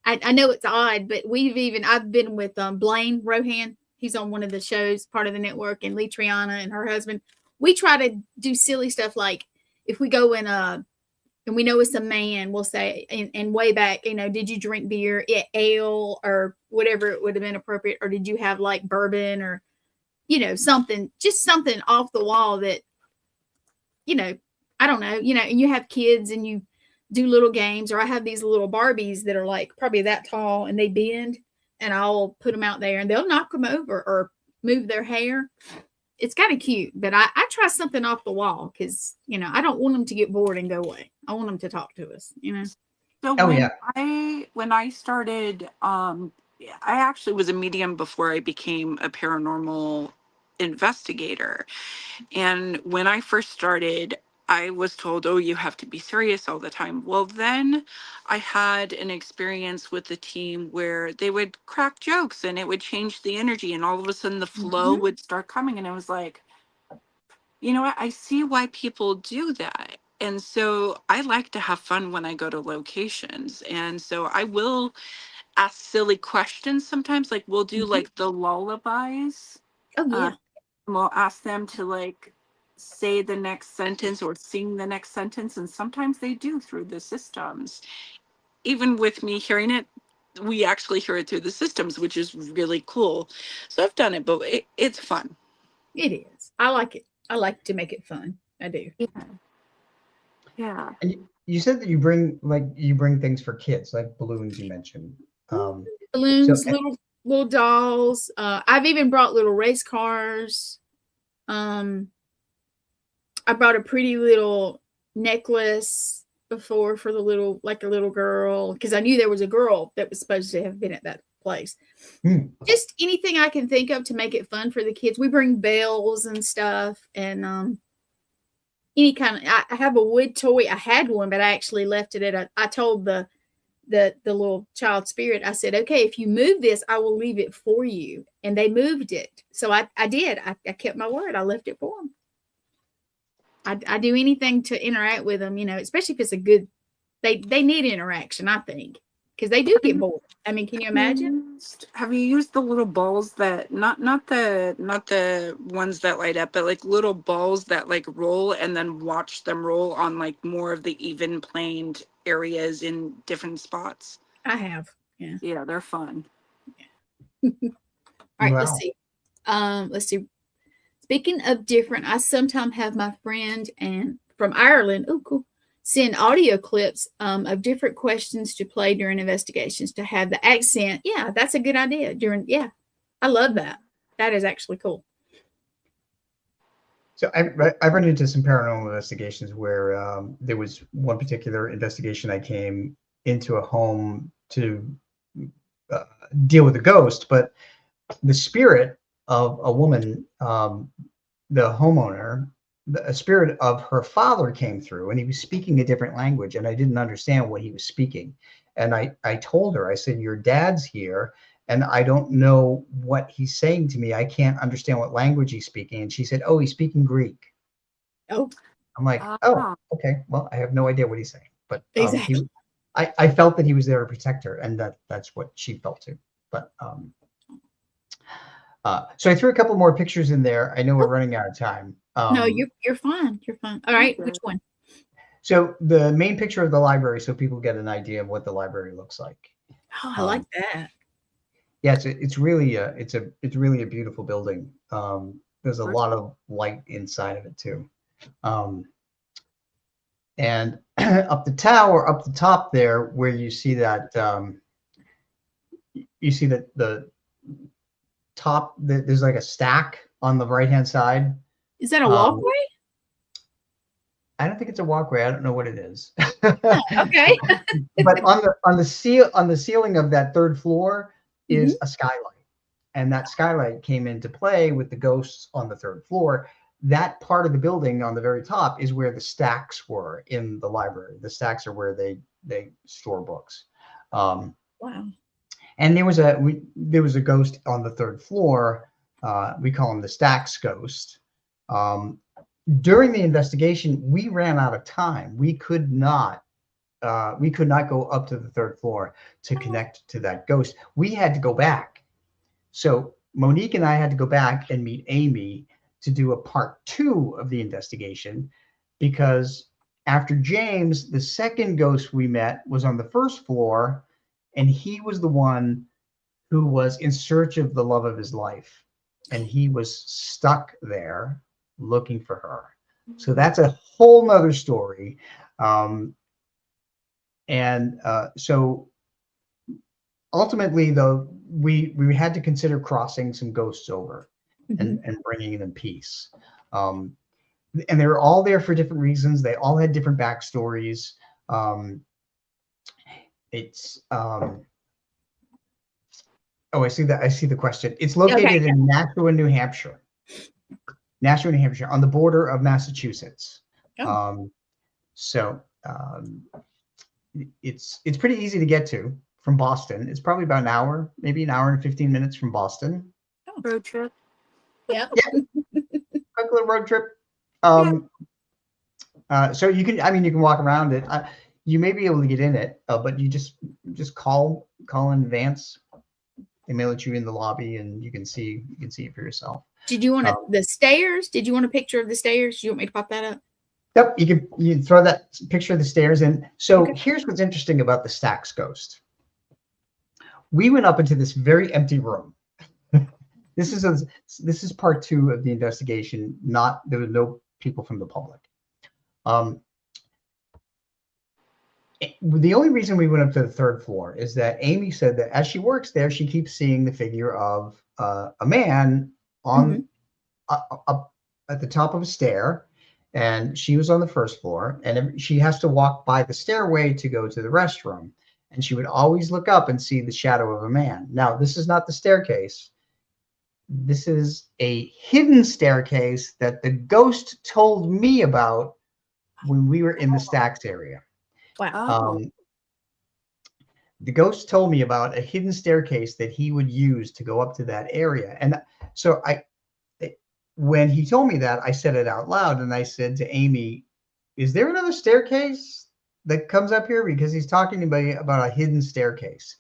I know it's odd, but I've been with Blaine Rohan. he's on one of the shows, part of the network, and Lee Triana and her husband. We try to do silly stuff like if we go in and we know it's a man, we'll say, and way back, did you drink beer, ale, or whatever it would have been appropriate, or did you have like bourbon or, something off the wall that, I don't know, and you have kids and you do little games, or I have these little Barbies that are like probably that tall and they bend, and I'll put them out there and they'll knock them over or move their hair. It's kind of cute, but I try something off the wall because, I don't want them to get bored and go away. I want them to talk to us, So when I started, I actually was a medium before I became a paranormal investigator. And when I first started, I was told, oh, you have to be serious all the time. Well, then I had an experience with the team where they would crack jokes and it would change the energy, and all of a sudden the flow would start coming. And I was like, you know what? I see why people do that. And so I like to have fun when I go to locations. And so I will ask silly questions sometimes. Like we'll do like the lullabies. Oh, yeah. We'll ask them to like say the next sentence or sing the next sentence. And sometimes they do through the systems. Even with me hearing it, we actually hear it through the systems, which is really cool. So I've done it, but it's fun. It is. I like it. I like to make it fun. I do. Yeah. And you said that you bring things for kids, like balloons you mentioned. Balloons, little dolls. I've even brought little race cars. I brought a pretty little necklace before for a little girl, because I knew there was a girl that was supposed to have been at that place. Just anything I can think of to make it fun for the kids. We bring bells and stuff, and any kind of. I have a wood toy. I had one, but I actually left it at I told the little child spirit, I said, okay, if you move this, I will leave it for you. And they moved it. So I did. I kept my word. I left it for them. I do anything to interact with them, especially if it's a good, they need interaction, I think, because they do get bored. I mean, can you imagine? Have you used the little balls that not the ones that light up, but like little balls that like roll and then watch them roll on like more of the even planed areas in different spots? I have. Yeah. Yeah, they're fun. Yeah. All right, Wow. Let's see. Speaking of different, I sometimes have my friend and from Ireland, send audio clips of different questions to play during investigations to have the accent. Yeah, that's a good idea. I love that. That is actually cool. So I've run into some paranormal investigations where there was one particular investigation. I came into a home to deal with a ghost, but the spirit of a woman, the homeowner, a spirit of her father came through, and he was speaking a different language, and I didn't understand what he was speaking. And I told her, I said, your dad's here, and I don't know what he's saying to me. I can't understand what language he's speaking. And she said, oh, he's speaking Greek. Oh, I'm like, oh, okay. Well, I have no idea what he's saying, but exactly. I felt that he was there to protect her, and that's what she felt too. But so I threw a couple more pictures in there. I know we're running out of time. No, you're fine. You're fine. All right, which one? So the main picture of the library, so people get an idea of what the library looks like. Oh, I like that. Yeah, it's really a beautiful building. There's a lot of light inside of it too. And up the top there, where you see that the top, there's like a stack on the right hand side. Is that a walkway? I don't think it's a walkway. I don't know what it is. Oh, okay. But on the ceiling of that third floor is a skylight, and that skylight came into play with the ghosts on the third floor. That part of the building on the very top is where the stacks were in the library. The stacks are where they store books. Wow. And there was a ghost on the third floor. We call him the Stacks ghost. During the investigation, we ran out of time. We could not go up to the third floor to connect to that ghost. We had to go back. So Monique and I had to go back and meet Amy to do a part 2 of the investigation, because after James, the second ghost we met was on the first floor, and he was the one who was in search of the love of his life, and he was stuck there looking for her. So that's a whole nother story. So ultimately, though, we had to consider crossing some ghosts over and bringing them peace. And they were all there for different reasons. They all had different backstories. I see that. I see the question. It's located in Nashua, New Hampshire. Nashua, New Hampshire, on the border of Massachusetts. It's pretty easy to get to from Boston. It's probably about an hour, maybe an hour and 15 minutes from Boston. Road trip. Yeah. Quick little road trip. So you can walk around it. You may be able to get in it, but you just call in advance. They mail it you in the lobby, and you can see it for yourself. Did you want the stairs? Did you want a picture of the stairs? Do you want me to pop that up? Yep, you can throw that picture of the stairs in. So here's what's interesting about the Stacks ghost. We went up into this very empty room. This is part 2 of the investigation. There were no people from the public. The only reason we went up to the 3rd floor is that Amy said that as she works there, she keeps seeing the figure of a man on up at the top of a stair, and she was on the 1st floor, and she has to walk by the stairway to go to the restroom, and she would always look up and see the shadow of a man. Now, this is not the staircase. This is a hidden staircase that the ghost told me about when we were in the Stacks area. Wow. The ghost told me about a hidden staircase that he would use to go up to that area. And so when he told me that, I said it out loud, and I said to Amy, is there another staircase that comes up here? Because he's talking to me about a hidden staircase.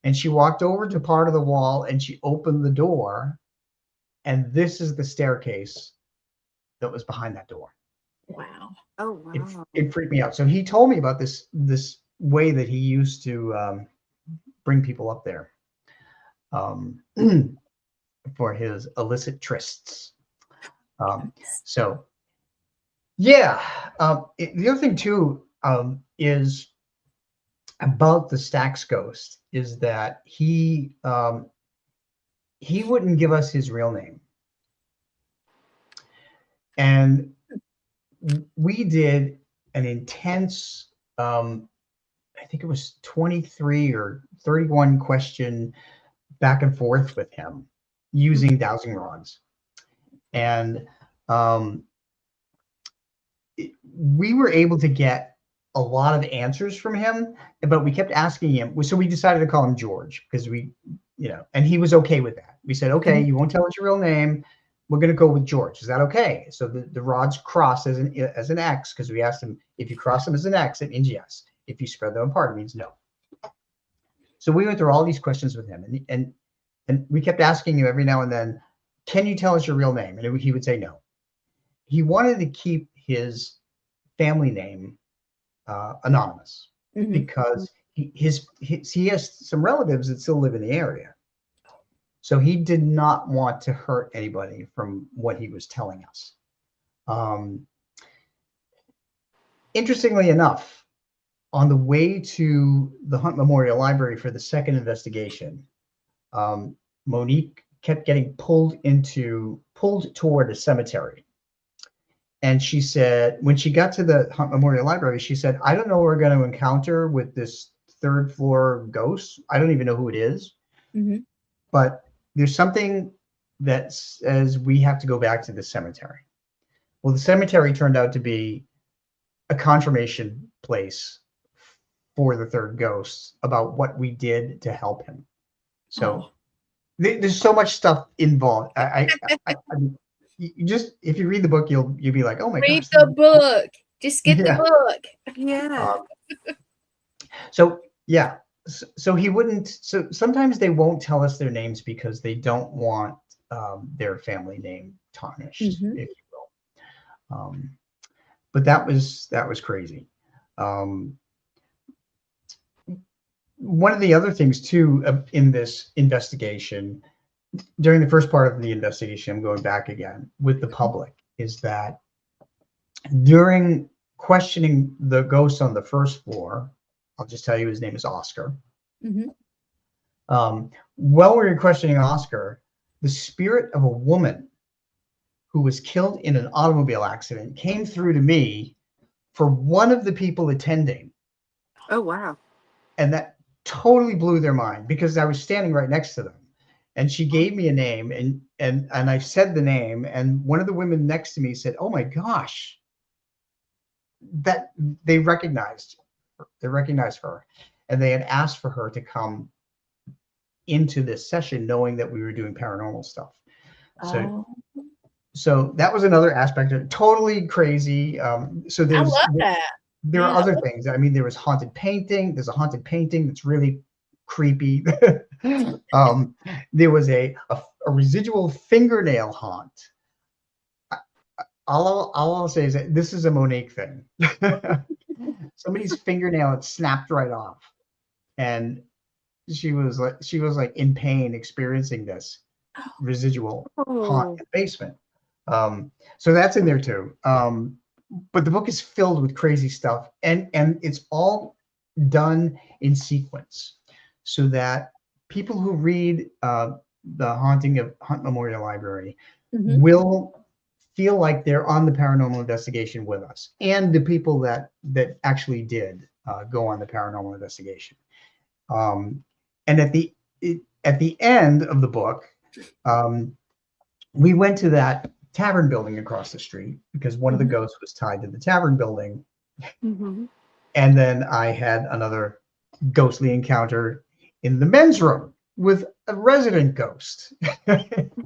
And she walked over to part of the wall, and she opened the door, and this is the staircase that was behind that door. Wow. Oh, wow. It freaked me out. So he told me about this way that he used to bring people up there for his illicit trysts. The other thing too is about the Stacks ghost is that he wouldn't give us his real name, and we did an intense, I think it was 23 or 31 question back and forth with him using dowsing rods. And we were able to get a lot of answers from him, but we kept asking him. So we decided to call him George because and he was okay with that. We said, okay, you won't tell us your real name. We're going to go with George. Is that okay? So the rods cross as an X, because we asked him, if you cross them as an X, it means yes. If you spread them apart, it means no. So we went through all these questions with him, and we kept asking him every now and then, can you tell us your real name? And he would say no. He wanted to keep his family name anonymous because he has some relatives that still live in the area. So he did not want to hurt anybody from what he was telling us. Interestingly enough, on the way to the Hunt Memorial Library for the second investigation, Monique kept getting pulled toward a cemetery. And she said, when she got to the Hunt Memorial Library, she said, I don't know what we're going to encounter with this 3rd floor ghost. I don't even know who it is. But there's something that says we have to go back to the cemetery. Well, the cemetery turned out to be a confirmation place for the 3rd ghost about what we did to help him. So there's so much stuff involved. You just, if you read the book, you'll be like, oh my gosh. Read the book. Just get the book. Yeah. so he wouldn't. So sometimes they won't tell us their names because they don't want their family name tarnished, Mhm. if you will. But that was crazy. Um, One of the other things too in this investigation, during the first part of the investigation, I'm going back again with the public, is that during questioning the ghost on the first floor, I'll just tell you his name is Oscar. Mhm. While we were questioning Oscar, the spirit of a woman who was killed in an automobile accident came through to me for one of the people attending. Oh, wow. And that totally blew their mind because I was standing right next to them. And she gave me a name and I said the name, and one of the women next to me said, "Oh my gosh." That they recognized her. They recognized her. And they had asked for her to come into this session knowing that we were doing paranormal stuff. So Oh, so that was another aspect of it. Totally crazy. So I love that. there are Yeah. other things. I mean, there was haunted painting. There's a haunted painting that's really creepy. There was a residual fingernail haunt. All I'll say is that this is a Monique thing. Somebody's fingernail had snapped right off, and she was like in pain experiencing this residual haunt Oh, in the basement. So that's in there too. But the book is filled with crazy stuff, and it's all done in sequence, so that people who read the Haunting of Hunt Memorial Library Mhm. will feel like they're on the paranormal investigation with us, and the people that actually did go on the paranormal investigation. Um, and at the end of the book, um, we went to that tavern building across the street because one of the Mhm. ghosts was tied to the tavern building. hmm. And then I had another ghostly encounter in the men's room with a resident ghost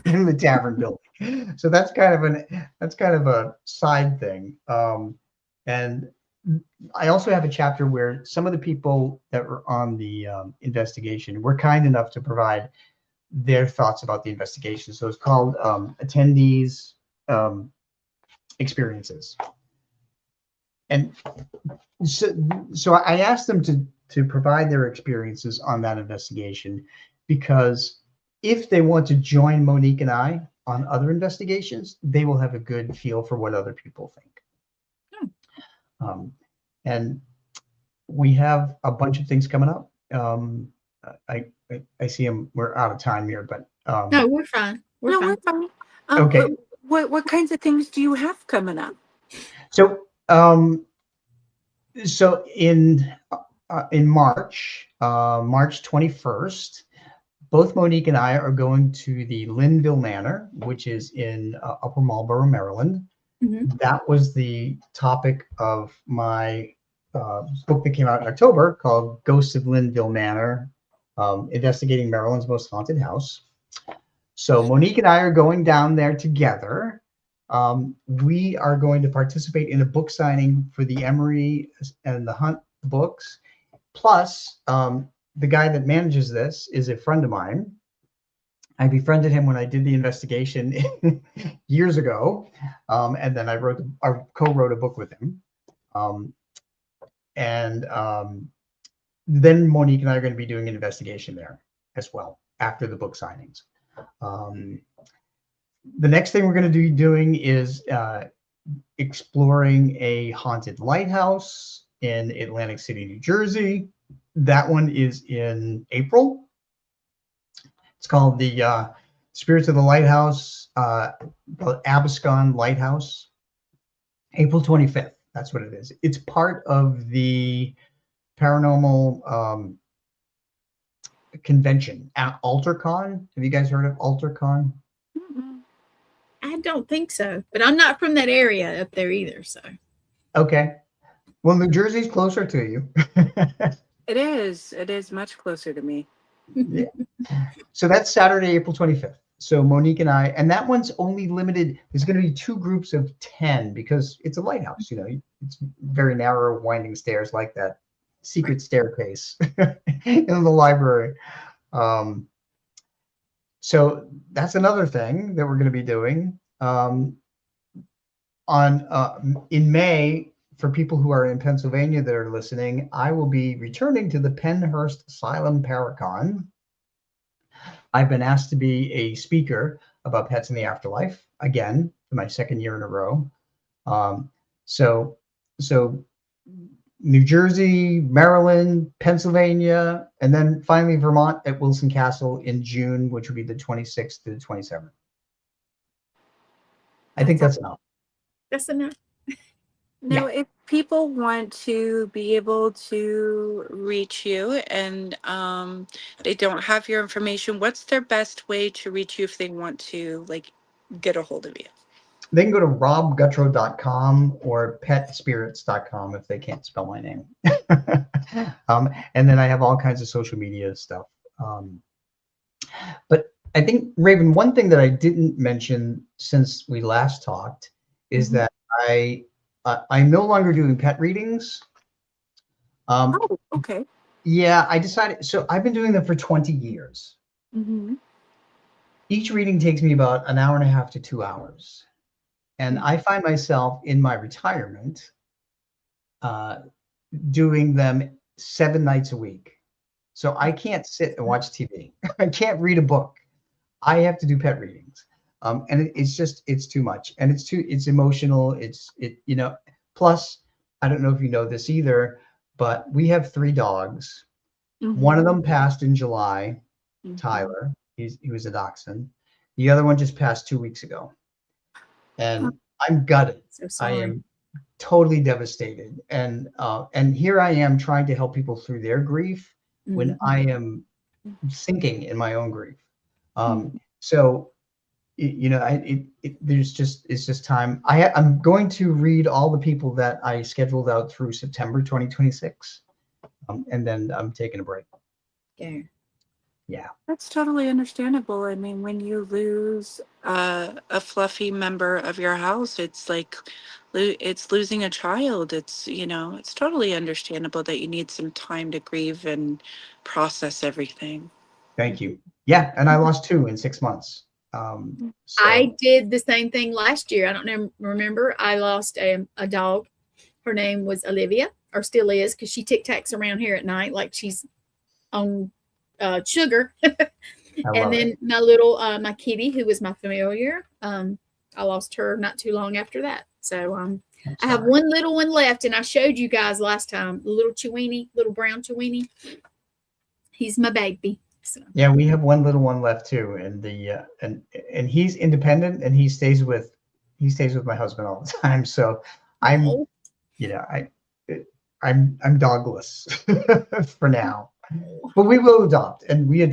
in the tavern building. So that's kind of a side thing. And I also have a chapter where some of the people that were on the investigation were kind enough to provide their thoughts about the investigation. So it's called attendees um, experiences. And so, so I asked them to provide their experiences on that investigation because if they want to join Monique and I on other investigations, they will have a good feel for what other people think. Hmm. And we have a bunch of things coming up. I see them. We're out of time here, but No, we're fine. We're No, we're fine. fine. okay. What kinds of things do you have coming up? So so in March, March 21st, both Monique and I are going to the Linville Manor, which is in Upper Marlboro, Maryland. Mhm. That was the topic of my book that came out in October called Ghosts of Linville Manor, Investigating Maryland's Most Haunted House. So Monique and I are going down there together. We are going to participate in a book signing for the Emery and the Hunt books. Plus, the guy that manages this is a friend of mine. I befriended him when I did the investigation years ago, and then I co-wrote a book with him. Um, and then Monique and I are going to be doing an investigation there as well after the book signings. The next thing we're going to be doing is exploring a haunted lighthouse in Atlantic City, New Jersey. That one is in April. It's called the Spirits of the Lighthouse, the Abascon Lighthouse, April 25th. That's what it is. It's part of the paranormal convention at AlterCon. Have you guys heard of AlterCon? Mhm. I don't think so, but I'm not from that area up there either. So, Okay. Well, New Jersey's closer to you. It is. It is much closer to me. Yeah. So that's Saturday, April 25th. So Monique and I, and that one's only limited. There's going to be 2 groups of 10 because it's a lighthouse. It's very narrow, winding stairs like that secret staircase in the library. So that's another thing that we're going to be doing. In May, for people who are in Pennsylvania that are listening, I will be returning to the Pennhurst Asylum Paracon. I've been asked to be a speaker about pets in the afterlife again for my second year in a row. So New Jersey, Maryland, Pennsylvania, and then finally Vermont at Wilson Castle in June, which will be the 26th to the 27th. I think that's enough. That's enough. Now, if people want to be able to reach you and they don't have your information, what's their best way to reach you if they want to like get a hold of you? They can go to robgutro.com or petspirits.com if they can't spell my name. And then I have all kinds of social media stuff. But I think, Raven, one thing that I didn't mention since we last talked is that I'm no longer doing pet readings. Oh, okay. Yeah, I decided. So I've been doing them for 20 years. Each reading takes me about an hour and a half to 2 hours. And I find myself in my retirement doing them 7 nights a week. So I can't sit and watch TV. I can't read a book. I have to do pet readings. And it's too much. And it's emotional. Plus, I don't know if you know this either, but we have 3 dogs. One of them passed in July, Tyler. He was a dachshund. The other one just passed 2 weeks ago. And I'm gutted. So sorry. I am totally devastated. And here I am trying to help people through their grief when I am sinking in my own grief. So, it's just time. I'm going to read all the people that I scheduled out through September 2026. And then I'm taking a break. Yeah. That's totally understandable. I mean, when you lose a fluffy member of your house, it's like it's losing a child. It's totally understandable that you need some time to grieve and process everything. Thank you. Yeah, and I lost 2 in 6 months. I did the same thing last year. I don't remember. I lost a dog. Her name was Olivia, or still is, because she tic-tacs around here at night like she's on sugar. And then my little my kitty, who was my familiar, I lost her not too long after that. So I have one little one left, and I showed you guys last time, little brown Chewini. He's my baby. So. Yeah, we have one little one left too, and and he's independent, and he stays with my husband all the time. So I'm dogless for now. But we will adopt, and we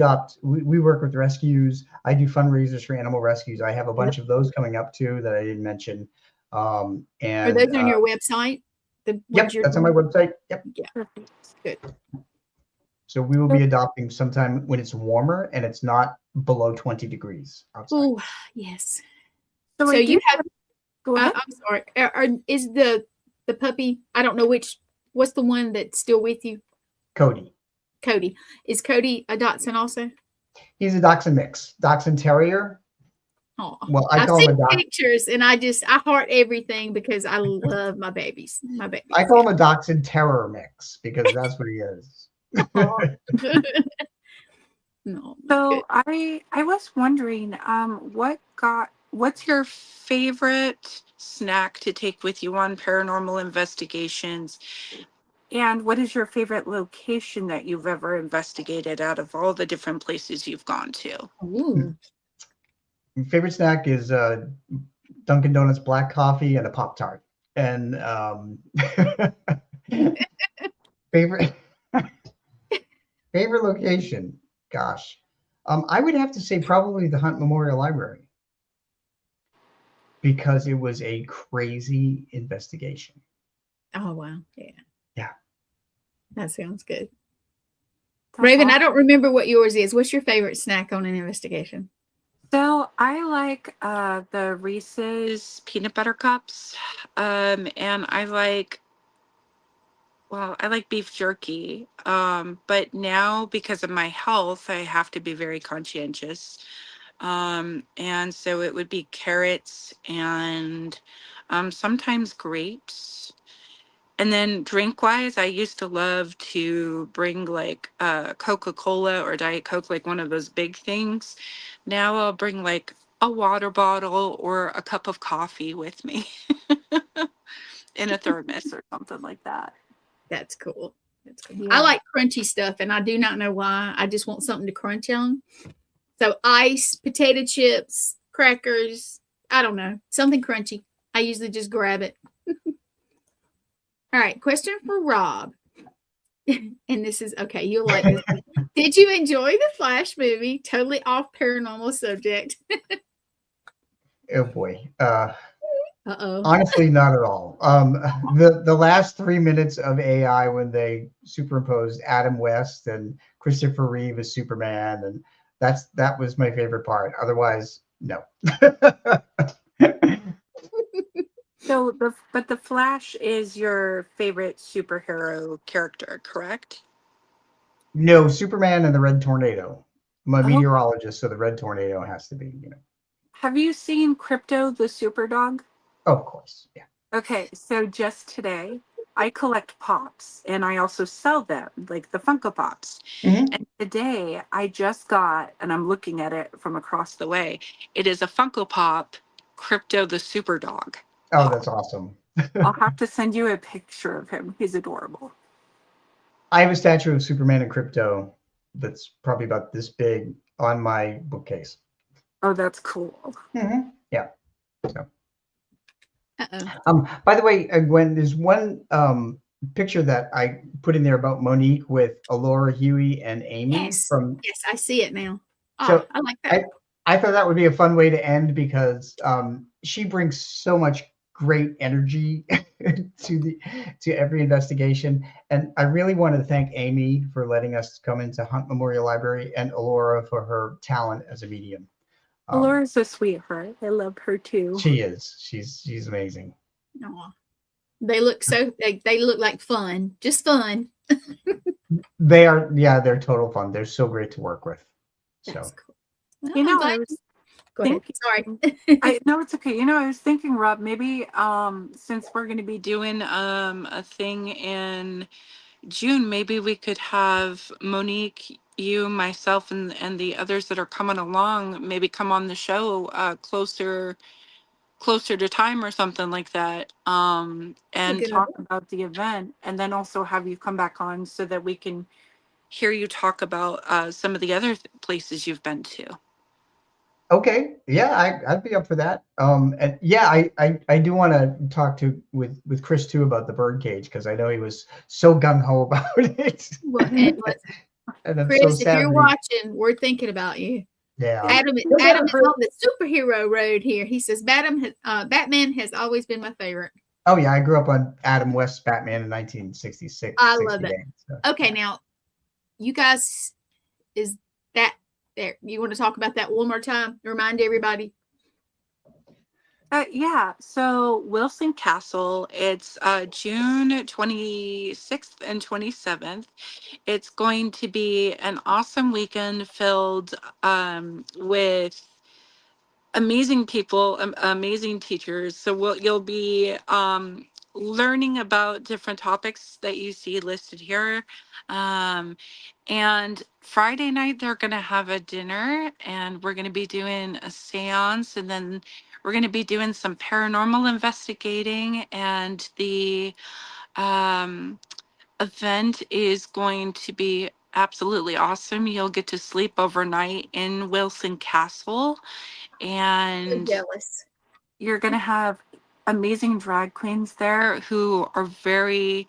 work with rescues. I do fundraisers for animal rescues. I have a bunch of those coming up too that I didn't mention. And are those on your website? Yep, that's on my website. Yep. Yeah. Good. So we will be adopting sometime when it's warmer and it's not below 20 degrees outside. Oh, yes. So you have. Go ahead. I'm sorry. Is the puppy? I don't know what's the one that's still with you? Cody. Is Cody a dachshund also? He's a dachshund mix, dachshund terrier. Oh, well, I've seen pictures, and I heart everything because I love my babies. I call him a dachshund terror mix because that's what he is. No. So I was wondering, what's your favorite snack to take with you on paranormal investigations? And what is your favorite location that you've ever investigated out of all the different places you've gone to? Ooh. My favorite snack is Dunkin' Donuts black coffee and a Pop-Tart. And favorite location, gosh. I would have to say probably the Hunt Memorial Library because it was a crazy investigation. Oh, wow. Yeah. Yeah. That sounds good. Raven, I don't remember what yours is. What's your favorite snack on an investigation? So I like the Reese's peanut butter cups, and I like Well, I like beef jerky. But now because of my health, I have to be very conscientious. And so it would be carrots and sometimes grapes. And then drink wise, I used to love to bring like Coca-Cola or Diet Coke, like one of those big things. Now I'll bring like a water bottle or a cup of coffee with me in a thermos or something like that. That's cool. That's cool. I Yeah. like crunchy stuff, and I do not know why. I just want something to crunch on. So ice, potato chips, crackers. I don't know, something crunchy. I usually just grab it. All right, question for Rob. And this is okay. You'll like this. Did you enjoy the Flash movie? Totally off paranormal subject. Oh boy. Uh-oh. Honestly, not at all. The last 3 minutes of AI when they superimposed Adam West and Christopher Reeve as Superman, and that was my favorite part. Otherwise, no. So the Flash is your favorite superhero character, correct? No, Superman and the Red Tornado. I'm a Oh, meteorologist, so the Red Tornado has to be, have you seen Crypto the Superdog? of course. Yeah. Okay, so just today, I collect pops and I also sell them, like the Funko Pops. Mhm. And today I just got, and I'm looking at it from across the way, it is a Funko Pop Crypto the Superdog Oh, pop. that's awesome. I'll have to send you a picture of him. He's adorable. I have a statue of Superman and Crypto that's probably about this big on my bookcase. Oh, that's cool. Yeah. So. Uh-oh. By the way, Gwen, there's one picture that I put in there about Monique with Alora, Huey, and Amy Yes. from. Yes, I see it now. Oh, So I like that. I thought that would be a fun way to end because she brings so much great energy to every investigation, and I really want to thank Amy for letting us come into Hunt Memorial Library and Alora for her talent as a medium. Alora's a sweetheart. I love her too. She is. She's amazing. Aw. They look so they look like fun. Just fun. They are, yeah, they're total fun. They're so great to work with. That's So cool. Well, You I'm know, glad- I was Go ahead. thinking, Sorry. I no, it's okay. You know, I was thinking, Rob, maybe since we're going to be doing a thing in June, maybe we could have Monique, you, myself, and the others that are coming along, maybe come on the show closer to time or something like that, and good talk idea. about the event, and then also have you come back on so that we can hear you talk about some of the other places you've been to. okay, yeah, I'd be up for that. And yeah, I do want to talk with Chris too about the birdcage because I know he was so gung ho about it. Well, and And I'm so Chris, if sad. you're watching, we're thinking about you. Yeah. Adam You'll get is it, Chris. on the superhero road here. He says Batman has always been my favorite. Oh yeah, I grew up on Adam West's Batman in 1966. I love it. 68, so. Okay, now you guys, is that there? You want to talk about that one more time? Remind everybody. Yeah, so Wilson Castle, it's June 26th and 27th. It's going to be an awesome weekend filled with amazing people, amazing teachers. So you'll be learning about different topics that you see listed here. And Friday night, they're going to have a dinner and we're going to be doing a seance, and then we're going to be doing some paranormal investigating, and the um, event is going to be absolutely awesome. You'll get to sleep overnight in Wilson Castle, and Jealous. you're going to have amazing drag queens there who are very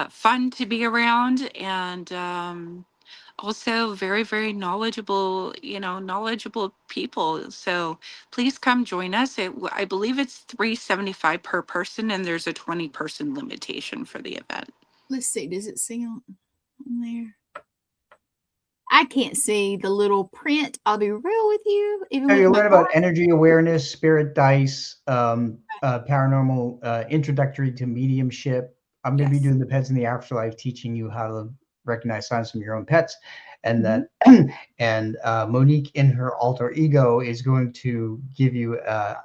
fun to be around, and also very, very knowledgeable, knowledgeable people. So please come join us. I believe it's $375 per person, and there's a 20-person limitation for the event. Let's see. Does it say on there? I can't see the little print. I'll be real with you. Even So with you my learn about glasses. energy awareness, spirit dice, paranormal, introductory to mediumship, I'm going to be Yes. doing the Pets in the Afterlife, teaching you how to recognize signs from your own pets, and Mhm. that and Monique in her alter ego is going to give you a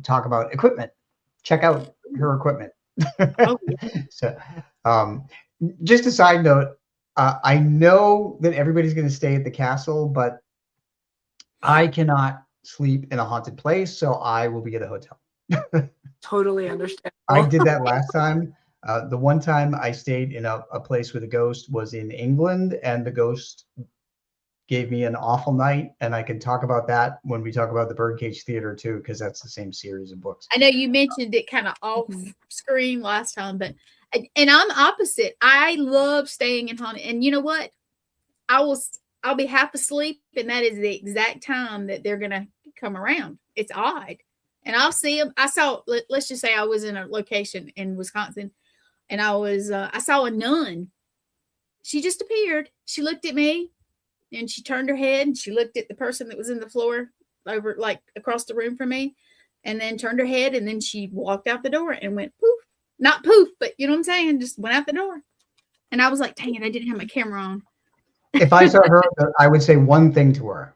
talk about equipment. Check out her equipment. Oh, yeah. So, um, just a side note, I know that everybody's going to stay at the castle, but I cannot sleep in a haunted place, so I will be at a hotel. Totally I understandable. did that last time. The one time I stayed in a place with a ghost was in England, and the ghost gave me an awful night. And I can talk about that when we talk about the Birdcage Theater too, because that's the same series of books. I know you mentioned it kind of off Mhm. screen last time, but and I'm opposite. I love staying in haunted. And you know what? I will. I'll be half asleep, and that is the exact time that they're gonna come around. It's odd, and I'll see them. I saw. Let's just say I was in a location in Wisconsin, and I saw a nun. She just appeared. She looked at me, and she turned her head, and she looked at the person that was in the floor over, like across the room from me, and then turned her head, and then she walked out the door and went poof. Not poof, but you know what I'm saying? Just went out the door. And I was like, dang it, I didn't have my camera on. If I saw her, I would say one thing to her: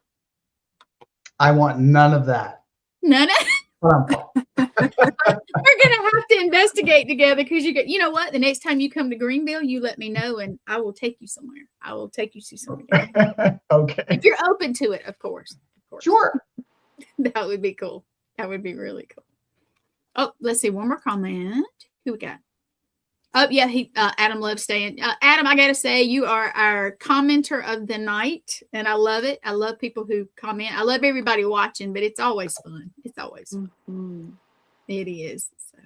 I want none of that. None of Well, we're gonna have to investigate together because you know what? The next time you come to Greenville, you let me know and I will take you somewhere. I will take you to somewhere. okay, If you're open to it, of course. Of course. sure. That would be cool. That would be really cool. Oh, let's see. One more comment. Who we got? Oh, yeah, Adam loves staying. Adam, I gotta say, you are our commenter of the night, and I love it. I love people who comment. I love everybody watching, but it's always fun. It's always fun. Mhm. It is. So,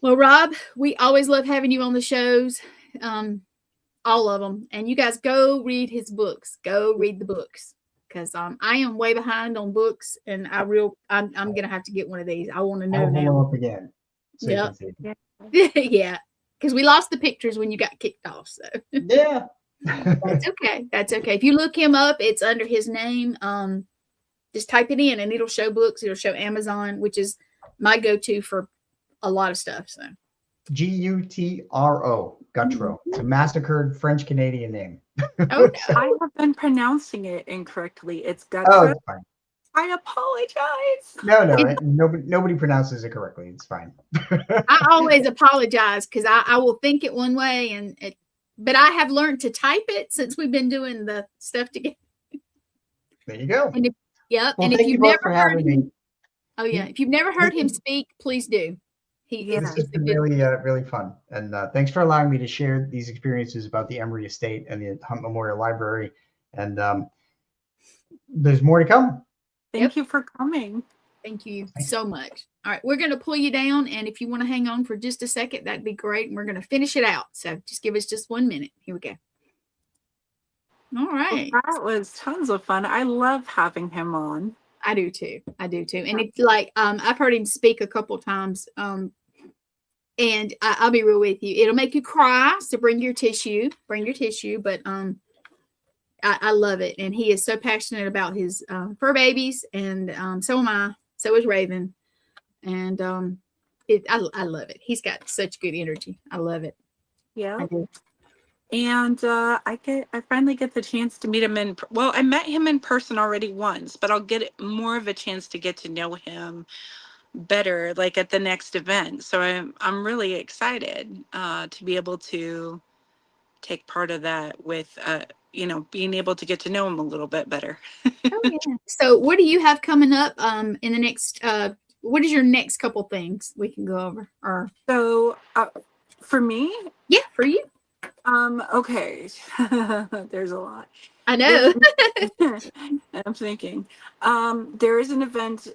well, Rob, we always love having you on the shows, all of them. And you guys go read his books. Go read the books because I am way behind on books, and I'm gonna have to get one of these. I want to know I'll hold them now. up again so you Yep. can see. Yeah. Yeah, because we lost the pictures when you got kicked off. So Yeah. that's okay. That's okay. If you look him up, it's under his name. Just type it in and it'll show books. It'll show Amazon, which is my go-to for a lot of stuff. So Gutro, Gutro. It's a massacred French Canadian name. okay. I have been pronouncing it incorrectly. It's Oh, Gutro. it's fine. I apologize. No, nobody pronounces it correctly. It's fine. I always apologize because I will think it one way but I have learned to type it since we've been doing the stuff together. There you go. And yep. Well, And if thank you you've both never for heard having me. him, oh yeah, if you've never heard him This speak, please do. Yeah. has It's a been good. really fun. And thanks for allowing me to share these experiences about the Emory Estate and the Hunt Memorial Library. And there's more to come. Thank you for coming. Thank you so much. All right, we're going to pull you down. And if you want to hang on for just a second, that'd be great. And we're going to finish it out. So just give us just 1 minute. Here we go. All Well, right. that was tons of fun. I love having him on. I do too. I do too. And it's like, I've heard him speak a couple times. And I'll be real with you. It'll make you cry. So bring your tissue. But I love it. And he is so passionate about his fur babies. And so am I. So is Raven. And I love it. He's got such good energy. I love it. Yeah. I do. And I finally get the chance to meet him I met him in person already once, but I'll get more of a chance to get to know him better, like at the next event. So I'm really excited to be able to take part of that with being able to get to know him a little bit better. Oh yeah. So what do you have coming up in the next what is your next couple things we can go over? Or So for me, yeah, for you. okay, there's a lot. I know. I'm thinking. There is an event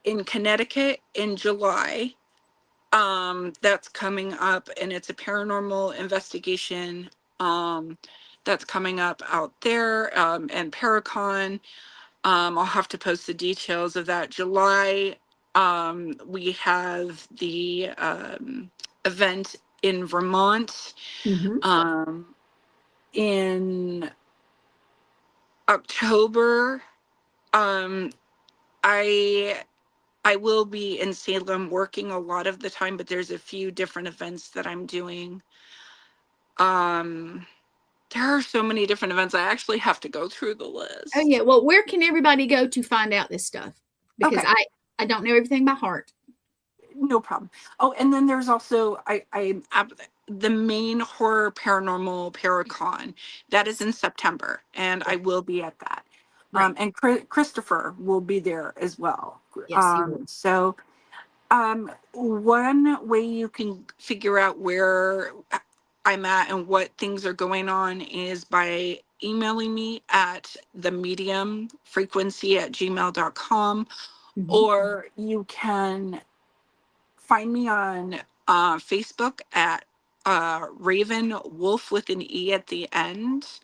in Connecticut in July. That's coming up, and it's a paranormal investigation. That's coming up out there. And Paracon. I'll have to post the details of that. July. We have the event in Vermont. Mm-hmm. In October, I I will be in Salem working a lot of the time, but there's a few different events that I'm doing. There are so many different events. I actually have to go through the list. Oh yeah. Well, where can everybody go to find out this stuff? Because Okay. I don't know everything by heart. No problem. Oh, and then there's also the main horror paranormal Paracon that is in September, and I will be at that. Right. And Christopher will be there as well. Yes, he will. So one way you can figure out where I'm at and what things are going on is by emailing me at the medium frequency@gmail.com, Mhm. or you can find me on Facebook at Raven Wolf with an E at the end.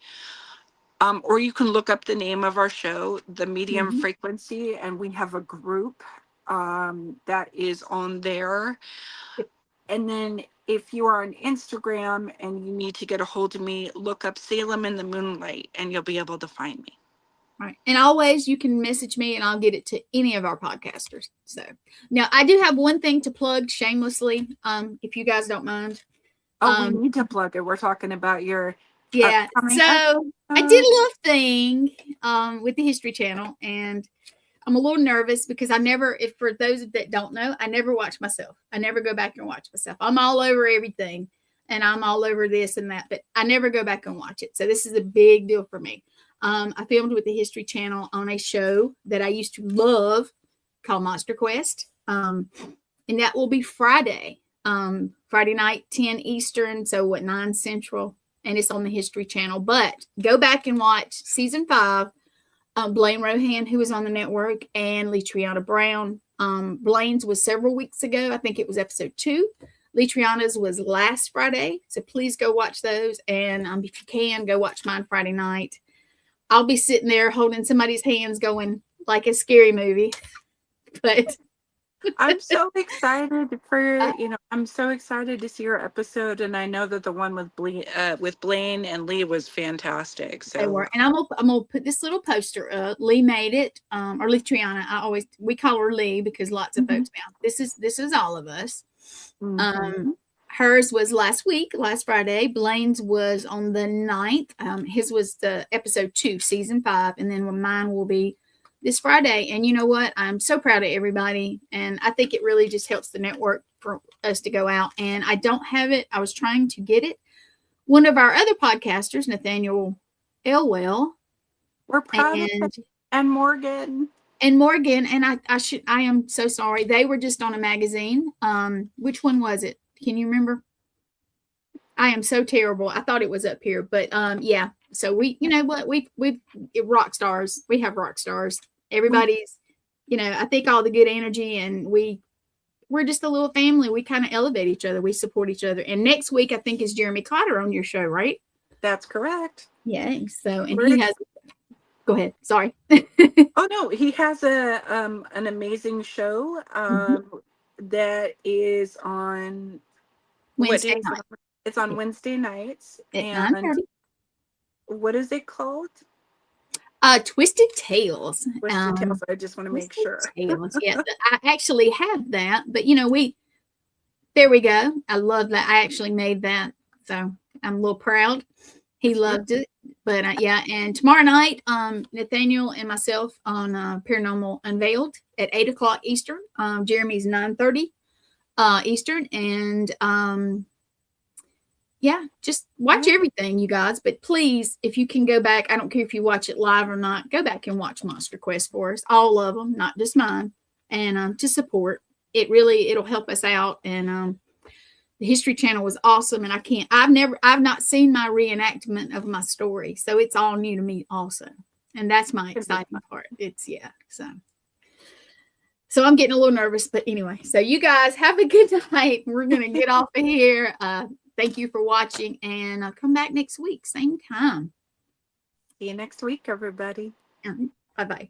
Or you can look up the name of our show, The Medium Mhm. Frequency, and we have a group that is on there. Yep. And then if you are on Instagram and you need to get a hold of me, look up Salem in the Moonlight and you'll be able to find me. Right. And always you can message me and I'll get it to any of our podcasters. So now I do have one thing to plug shamelessly, if you guys don't mind. Oh, we need to plug it. We're talking about your Yeah. upcoming So I did a little thing with the History Channel, and I'm a little nervous because if for those that don't know, I never watch myself. I never go back and watch myself. I'm all over everything and I'm all over this and that, but I never go back and watch it. So this is a big deal for me. I filmed with the History Channel on a show that I used to love called Monster Quest. And that will be Friday night, 10 Eastern. So 9 Central, and it's on the History Channel, but go back and watch season 5. Blaine Rohan, who was on the network, and Letriana Brown. Blaine's was several weeks ago. I think it was episode 2. Letriana's was last Friday. So please go watch those. And if you can, go watch mine Friday night. I'll be sitting there holding somebody's hands going like a scary movie. But I'm so excited I'm so excited to see your episode, and I know that the one with Blaine and Lee was fantastic. So they were, and I'm gonna put this little poster up. Lee made it, or Letriana. We call her Lee because lots of folks now. This is all of us. Hers was last Friday. Blaine's was on the 9th. His was the episode 2, season 5, and then mine will be this Friday. And you know what? I'm so proud of everybody. And I think it really just helps the network for us to go out. And I don't have it. I was trying to get it. One of our other podcasters, Nathaniel Elwell. We're proud of it. And Morgan. And I am so sorry. They were just on a magazine. Which one was it? Can you remember? I am so terrible. I thought it was up here, but yeah. So we rock stars. We have rock stars. Everybody's, I think all the good energy, and we're just a little family. We kind of elevate each other. We support each other. And next week, I think, is Jeremy Cotter on your show, right? That's correct. Yeah. So, and he has. Go ahead. Sorry. Oh no, he has an amazing show that is on Wednesday night. It's on Wednesday nights. At and 9:30. What is it called? Twisted Tales. Twisted Tales. I just want to make sure. Tales. Yeah, I actually have that, but there we go. I love that. I actually made that, so I'm a little proud. He loved it, but yeah. And tomorrow night, Nathaniel and myself on Paranormal Unveiled at 8:00 Eastern. Jeremy's 9:30 Eastern, and yeah, just watch everything, you guys. But please, if you can go back, I don't care if you watch it live or not, go back and watch Monster Quest for us, all of them, not just mine, and to support it. It'll help us out. And the History Channel was awesome, and I've not seen my reenactment of my story, so it's all new to me also, and that's my exciting part. So I'm getting a little nervous, but anyway. So you guys have a good night. We're gonna get off of here. Thank you for watching, and I'll come back next week, same time. See you next week, everybody. Bye-bye.